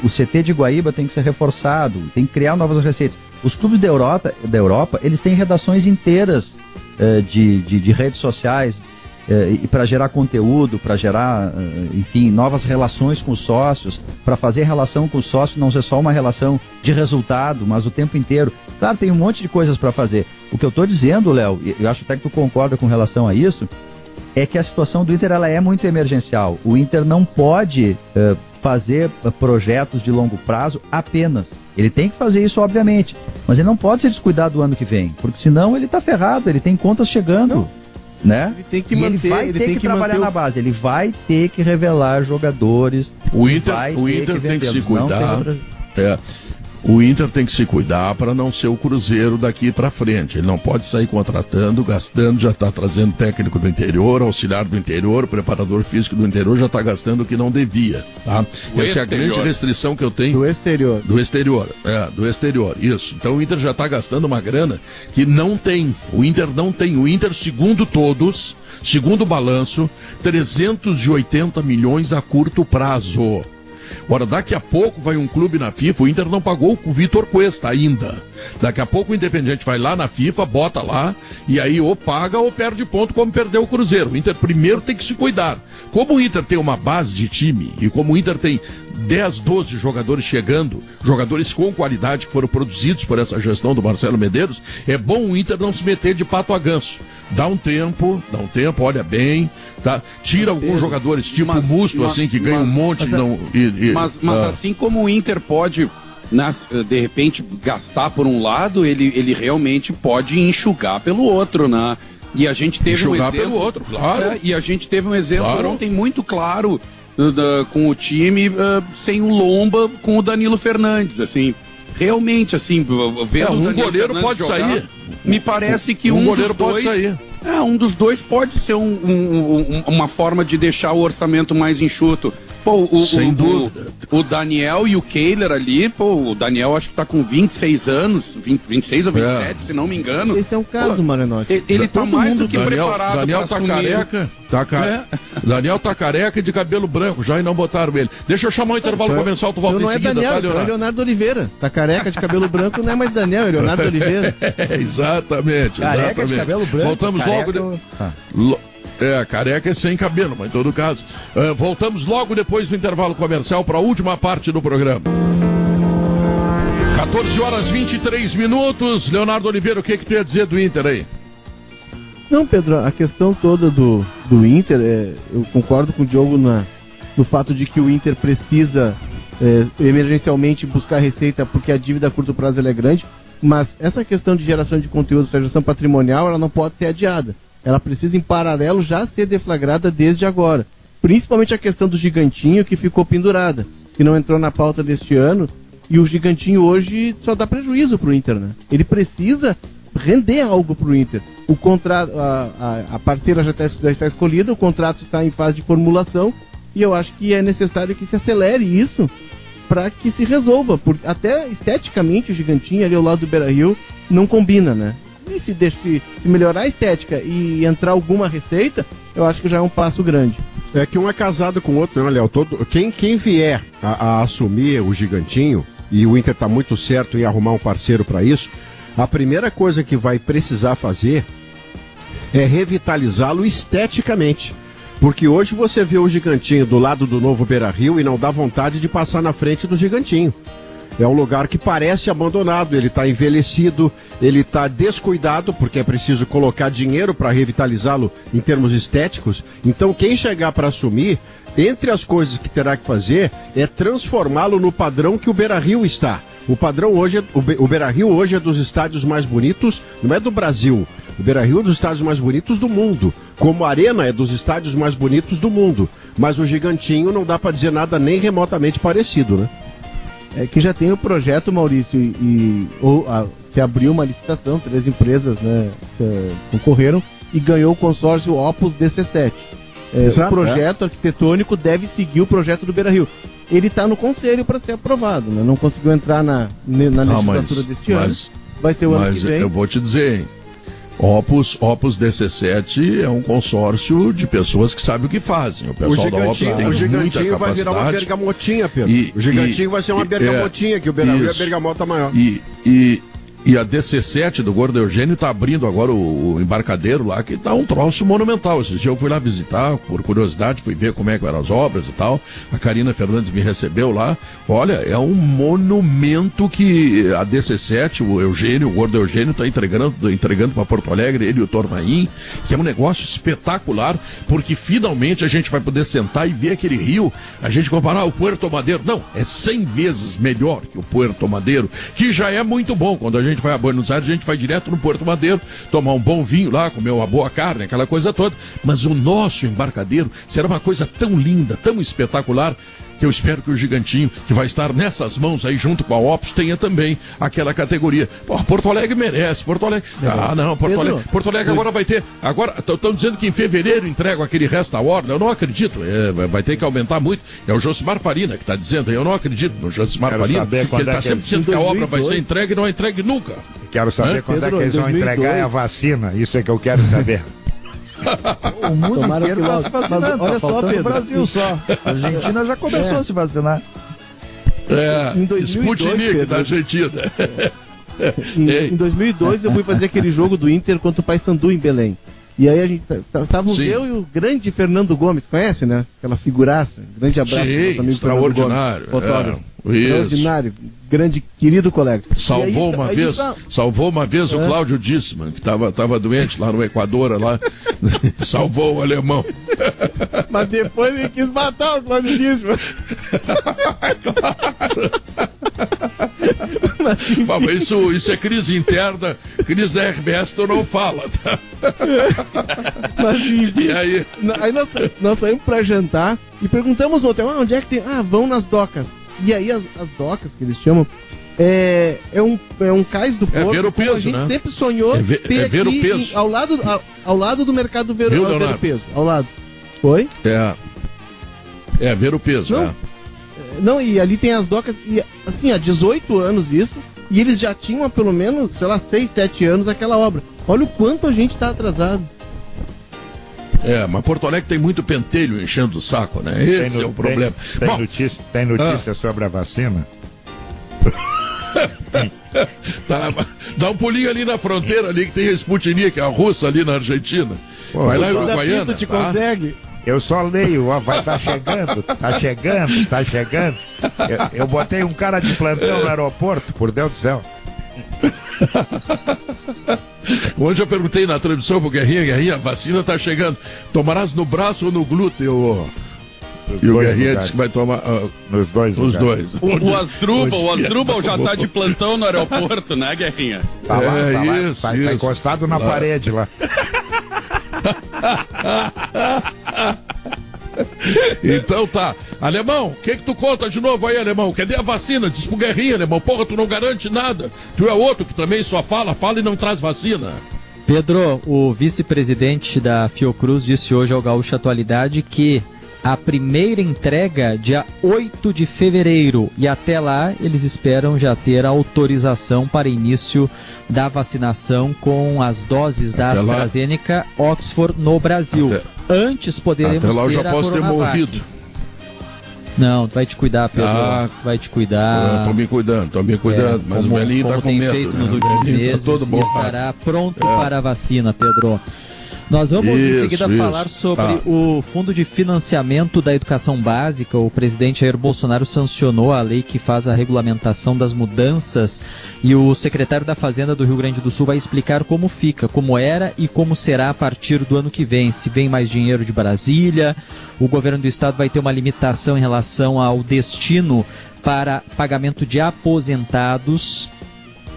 o CT de Guaíba tem que ser reforçado, tem que criar novas receitas. Os clubes da Europa, eles têm redações inteiras de redes sociais, e para gerar conteúdo, para gerar, enfim, novas relações com os sócios, para fazer relação com os sócios, não ser só uma relação de resultado, mas o tempo inteiro. Claro, tem um monte de coisas para fazer. O que eu estou dizendo, Léo, e eu acho até que tu concorda com relação a isso, é que a situação do Inter ela é muito emergencial. O Inter não pode fazer projetos de longo prazo apenas. Ele tem que fazer isso, obviamente, mas ele não pode se descuidar do ano que vem, porque senão ele está ferrado, ele tem contas chegando. Não. Né? Ele tem que manter, ele vai ter que trabalhar na base, ele vai ter que revelar jogadores. O Inter tem que se cuidar. O Inter tem que se cuidar para não ser o Cruzeiro daqui para frente. Ele não pode sair contratando, gastando, já está trazendo técnico do interior, auxiliar do interior, preparador físico do interior, já está gastando o que não devia. Tá? Essa é a grande restrição que eu tenho. Do exterior. Do exterior, isso. Então o Inter já está gastando uma grana que não tem. O Inter não tem. O Inter, segundo todos, segundo o balanço, 380 milhões a curto prazo. Ora, daqui a pouco vai um clube na FIFA, o Inter não pagou o Vitor Cuesta ainda. Daqui a pouco o Independiente vai lá na FIFA, bota lá, e aí ou paga ou perde ponto, como perdeu o Cruzeiro. O Inter primeiro tem que se cuidar. Como o Inter tem uma base de time, e como o Inter tem 10, 12 jogadores chegando, jogadores com qualidade que foram produzidos por essa gestão do Marcelo Medeiros, é bom o Inter não se meter de pato a ganso. Dá um tempo, olha bem, tá? Tira alguns jogadores, tipo o Musto, assim, que ganha um monte. Mas assim como o Inter pode, de repente, gastar por um lado, ele realmente pode enxugar pelo outro, né? E a gente teve um exemplo pelo outro, claro. E a gente teve um exemplo ontem muito claro com o time sem o Lomba, com o Danilo Fernandes, assim. Realmente, assim, vendo um o Danilo goleiro Fernandes pode jogar, sair. Me parece que um goleiro dos dois pode sair. Um dos dois pode ser uma forma de deixar o orçamento mais enxuto. Pô, sem dúvida. O Daniel e o Kehler ali, o Daniel acho que tá com 26 anos, 26 ou 27, se não me engano. Esse é um caso, Marinotti. Ele tá mais do que preparado. Daniel tá careca. Daniel tá careca e de cabelo branco já, e não botaram ele. Deixa eu chamar o intervalo comercial, tu volta em seguida, Daniel, tá, Leonardo? é Leonardo Oliveira. Tá careca de cabelo branco, não é mais Daniel, é Leonardo Oliveira. Exatamente. Careca de cabelo branco. Voltamos careca é sem cabelo, mas em todo caso. Voltamos logo depois do intervalo comercial para a última parte do programa. 14h23. Leonardo Oliveira, o que tu ia dizer do Inter aí? Não, Pedro, a questão toda do Inter, eu concordo com o Diogo no fato de que o Inter precisa emergencialmente buscar receita porque a dívida a curto prazo ela é grande, mas essa questão de geração de conteúdo, essa geração patrimonial, ela não pode ser adiada. Ela precisa, em paralelo, já ser deflagrada desde agora. Principalmente a questão do Gigantinho, que ficou pendurada, que não entrou na pauta deste ano, e o Gigantinho hoje só dá prejuízo pro Inter, né? Ele precisa render algo pro Inter. O contrato, a parceira já está escolhida, o contrato está em fase de formulação, e eu acho que é necessário que se acelere isso para que se resolva, porque até esteticamente o Gigantinho ali ao lado do Beira-Rio não combina, né? E se melhorar a estética e entrar alguma receita, eu acho que já é um passo grande. É que um é casado com o outro, né, Léo? Quem vier a assumir o Gigantinho, e o Inter está muito certo em arrumar um parceiro para isso, a primeira coisa que vai precisar fazer é revitalizá-lo esteticamente. Porque hoje você vê o Gigantinho do lado do novo Beira-Rio e não dá vontade de passar na frente do Gigantinho. é um lugar que parece abandonado, ele está envelhecido, ele está descuidado, porque é preciso colocar dinheiro para revitalizá-lo em termos estéticos. Então quem chegar para assumir, entre as coisas que terá que fazer, é transformá-lo no padrão que o Beira-Rio está. O padrão hoje, o Beira-Rio hoje é dos estádios mais bonitos, não é do Brasil. O Beira-Rio é dos estádios mais bonitos do mundo. Como a Arena é dos estádios mais bonitos do mundo. Mas o Gigantinho não dá para dizer nada nem remotamente parecido, né? É que já tem o projeto, Maurício, se abriu uma licitação, 3 empresas, né, concorreram e ganhou o consórcio Opus DC7. O projeto arquitetônico deve seguir o projeto do Beira-Rio. Ele está no conselho para ser aprovado, né? Não conseguiu entrar na legislatura deste ano. Vai ser o ano que vem. Eu vou te dizer, hein? Opus DC7 é um consórcio de pessoas que sabem o que fazem. O pessoal da Opus tem o Gigantinho vai virar uma bergamotinha, Pedro. O Gigantinho vai ser uma bergamotinha, que o Beira-Rio é a bergamota maior. E a DC7 do Gordo Eugênio está abrindo agora o embarcadeiro lá, que tá um troço monumental. Esse dia eu fui lá visitar, por curiosidade, fui ver como é que eram as obras e tal. A Karina Fernandes me recebeu lá. Olha, é um monumento que a DC7, o Eugênio, o Gordo Eugênio, está entregando para Porto Alegre, ele e o Tornaim, que é um negócio espetacular, porque finalmente a gente vai poder sentar e ver aquele rio, a gente comparar o Puerto Madeiro. Não, é 100 vezes melhor que o Puerto Madeiro, que já é muito bom. Quando a gente vai a Buenos Aires, a gente vai direto no Puerto Madeiro, tomar um bom vinho lá, comer uma boa carne, aquela coisa toda. Mas o nosso embarcadeiro será uma coisa tão linda, tão espetacular, que eu espero que o Gigantinho, que vai estar nessas mãos aí junto com a Opus, tenha também aquela categoria. Pô, Porto Alegre merece, Porto Alegre... Porto Alegre agora vai ter... Agora, estão dizendo que em fevereiro entregam aquele resto da ordem, eu não acredito, vai ter que aumentar muito. É o Josimar Farina que está dizendo, eu não acredito no Josimar Farina, que ele está sempre dizendo que a obra vai ser entregue e não é entregue nunca. Quero saber quando é que eles vão entregar a vacina, isso é que eu quero saber. O mundo inteiro está se vacinando. Olha só, Pedro, o Brasil só. A Argentina já começou a se vacinar. Em 2002, Sputnik da Argentina. Em 2002 eu fui fazer aquele jogo do Inter contra o Paysandu em Belém. E aí a gente estávamos eu e o grande Fernando Gomes, conhece, né? Aquela figuraça. Grande abraço para nosso amigo extraordinário. Extraordinário, grande, querido colega. Salvou uma vez o Cláudio Dissman, que estava doente lá no Equador, lá. Salvou o alemão. Mas depois ele quis matar o Cláudio Dissman. Mas isso é crise interna, crise da RBS, tu não fala, tá? Mas enfim, e aí nós saímos pra jantar e perguntamos no hotel, onde é que tem? Vão nas docas. E aí as docas, que eles chamam, é um cais do porto. Ver o peso, a gente né? sempre sonhou ter ver aqui o peso. ao lado do mercado ver o peso. Ao lado. Oi? Ver o peso, Não, e ali tem as docas, e assim, há 18 anos isso, e eles já tinham há pelo menos, 6, 7 anos aquela obra. Olha o quanto a gente está atrasado. Mas Porto Alegre tem muito pentelho enchendo o saco, né? Esse é o problema. Tem notícia sobre a vacina? Dá um pulinho ali na fronteira, ali que tem a Sputnik, a russa ali na Argentina. Vai lá em Uruguaiana. Te consegue. Eu só leio, vai estar chegando. Eu botei um cara de plantão no aeroporto, por Deus do céu. Hoje eu perguntei na transmissão pro Guerrinha, a vacina tá chegando. Tomarás no braço ou no glúteo? E o Guerrinha disse que vai tomar nos dois. Os dois. O Asdrubal já tá de plantão no aeroporto, né, Guerrinha? Tá lá. Tá encostado na parede lá. Então tá. Alemão, o que tu conta de novo aí, Alemão? Cadê a vacina? Diz pro Guerrinha, Alemão. Porra, tu não garante nada. Tu é outro que também só fala e não traz vacina. Pedro, o vice-presidente da Fiocruz disse hoje ao Gaúcho Atualidade que a primeira entrega dia 8 de fevereiro e até lá eles esperam já ter autorização para início da vacinação com as doses da AstraZeneca Oxford no Brasil. Antes poderemos até lá eu já ter posso ter morrido. Não, tu vai te cuidar, Pedro. Tu vai te cuidar. Tô me cuidando, mas o velhinho tá com medo. Feito nos últimos meses, estará pronto para a vacina, Pedro. Nós vamos em seguida falar sobre o Fundo de Financiamento da Educação Básica. O presidente Jair Bolsonaro sancionou a lei que faz a regulamentação das mudanças e o secretário da Fazenda do Rio Grande do Sul vai explicar como fica, como era e como será a partir do ano que vem. Se vem mais dinheiro de Brasília, o governo do estado vai ter uma limitação em relação ao destino para pagamento de aposentados.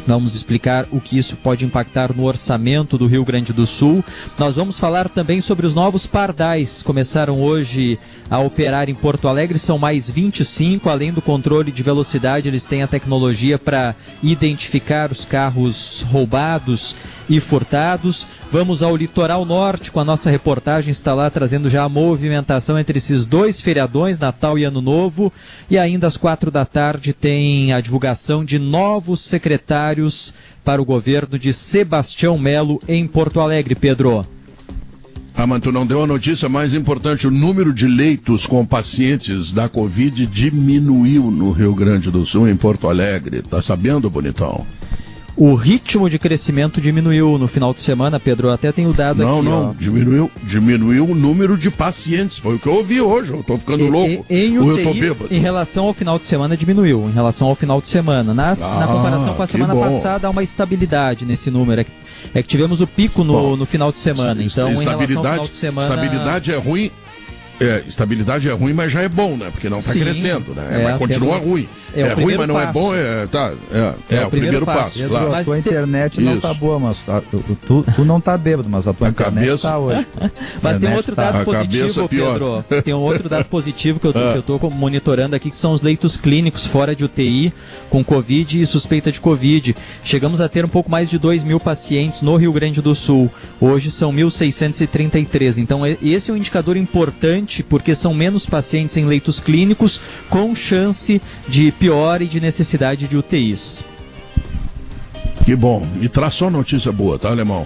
Vamos explicar o que isso pode impactar no orçamento do Rio Grande do Sul. Nós vamos falar também sobre os novos pardais. Começaram hoje a operar em Porto Alegre, são mais 25. Além do controle de velocidade, eles têm a tecnologia para identificar os carros roubados e furtados. Vamos ao litoral norte com a nossa reportagem, está lá trazendo já a movimentação entre esses dois feriadões, Natal e Ano Novo. E ainda às 4 da tarde tem a divulgação de novos secretários para o governo de Sebastião Melo em Porto Alegre, Pedro. Mas tu não deu a notícia mais importante, o número de leitos com pacientes da Covid diminuiu no Rio Grande do Sul, em Porto Alegre. Tá sabendo, bonitão? O ritmo de crescimento diminuiu no final de semana, Pedro. Eu até tenho dado aqui. Não, diminuiu o número de pacientes. Foi o que eu ouvi hoje. Eu tô ficando louco. Ou eu tô bêbado. Em relação ao final de semana, diminuiu. Em relação ao final de semana. Na comparação com a semana passada, há uma estabilidade nesse número. É que tivemos o pico no final de semana. Então, em relação ao final de semana... Estabilidade é ruim. Estabilidade é ruim, mas já é bom, né? Porque não está crescendo, né? Mas continua ruim. É ruim, mas não é bom. É o primeiro passo. Claro. A tua internet não está boa, mas tu não está bêbado, mas a tua internet está hoje. Mas tem outro dado positivo, Pedro. Tem um outro dado positivo que eu estou monitorando aqui, que são os leitos clínicos fora de UTI, com Covid e suspeita de Covid. Chegamos a ter um pouco mais de 2.000 pacientes no Rio Grande do Sul. Hoje são 1.633. Então esse é um indicador importante, porque são menos pacientes em leitos clínicos, com chance de pior e de necessidade de UTIs. Que bom. E traz só notícia boa, tá, Alemão?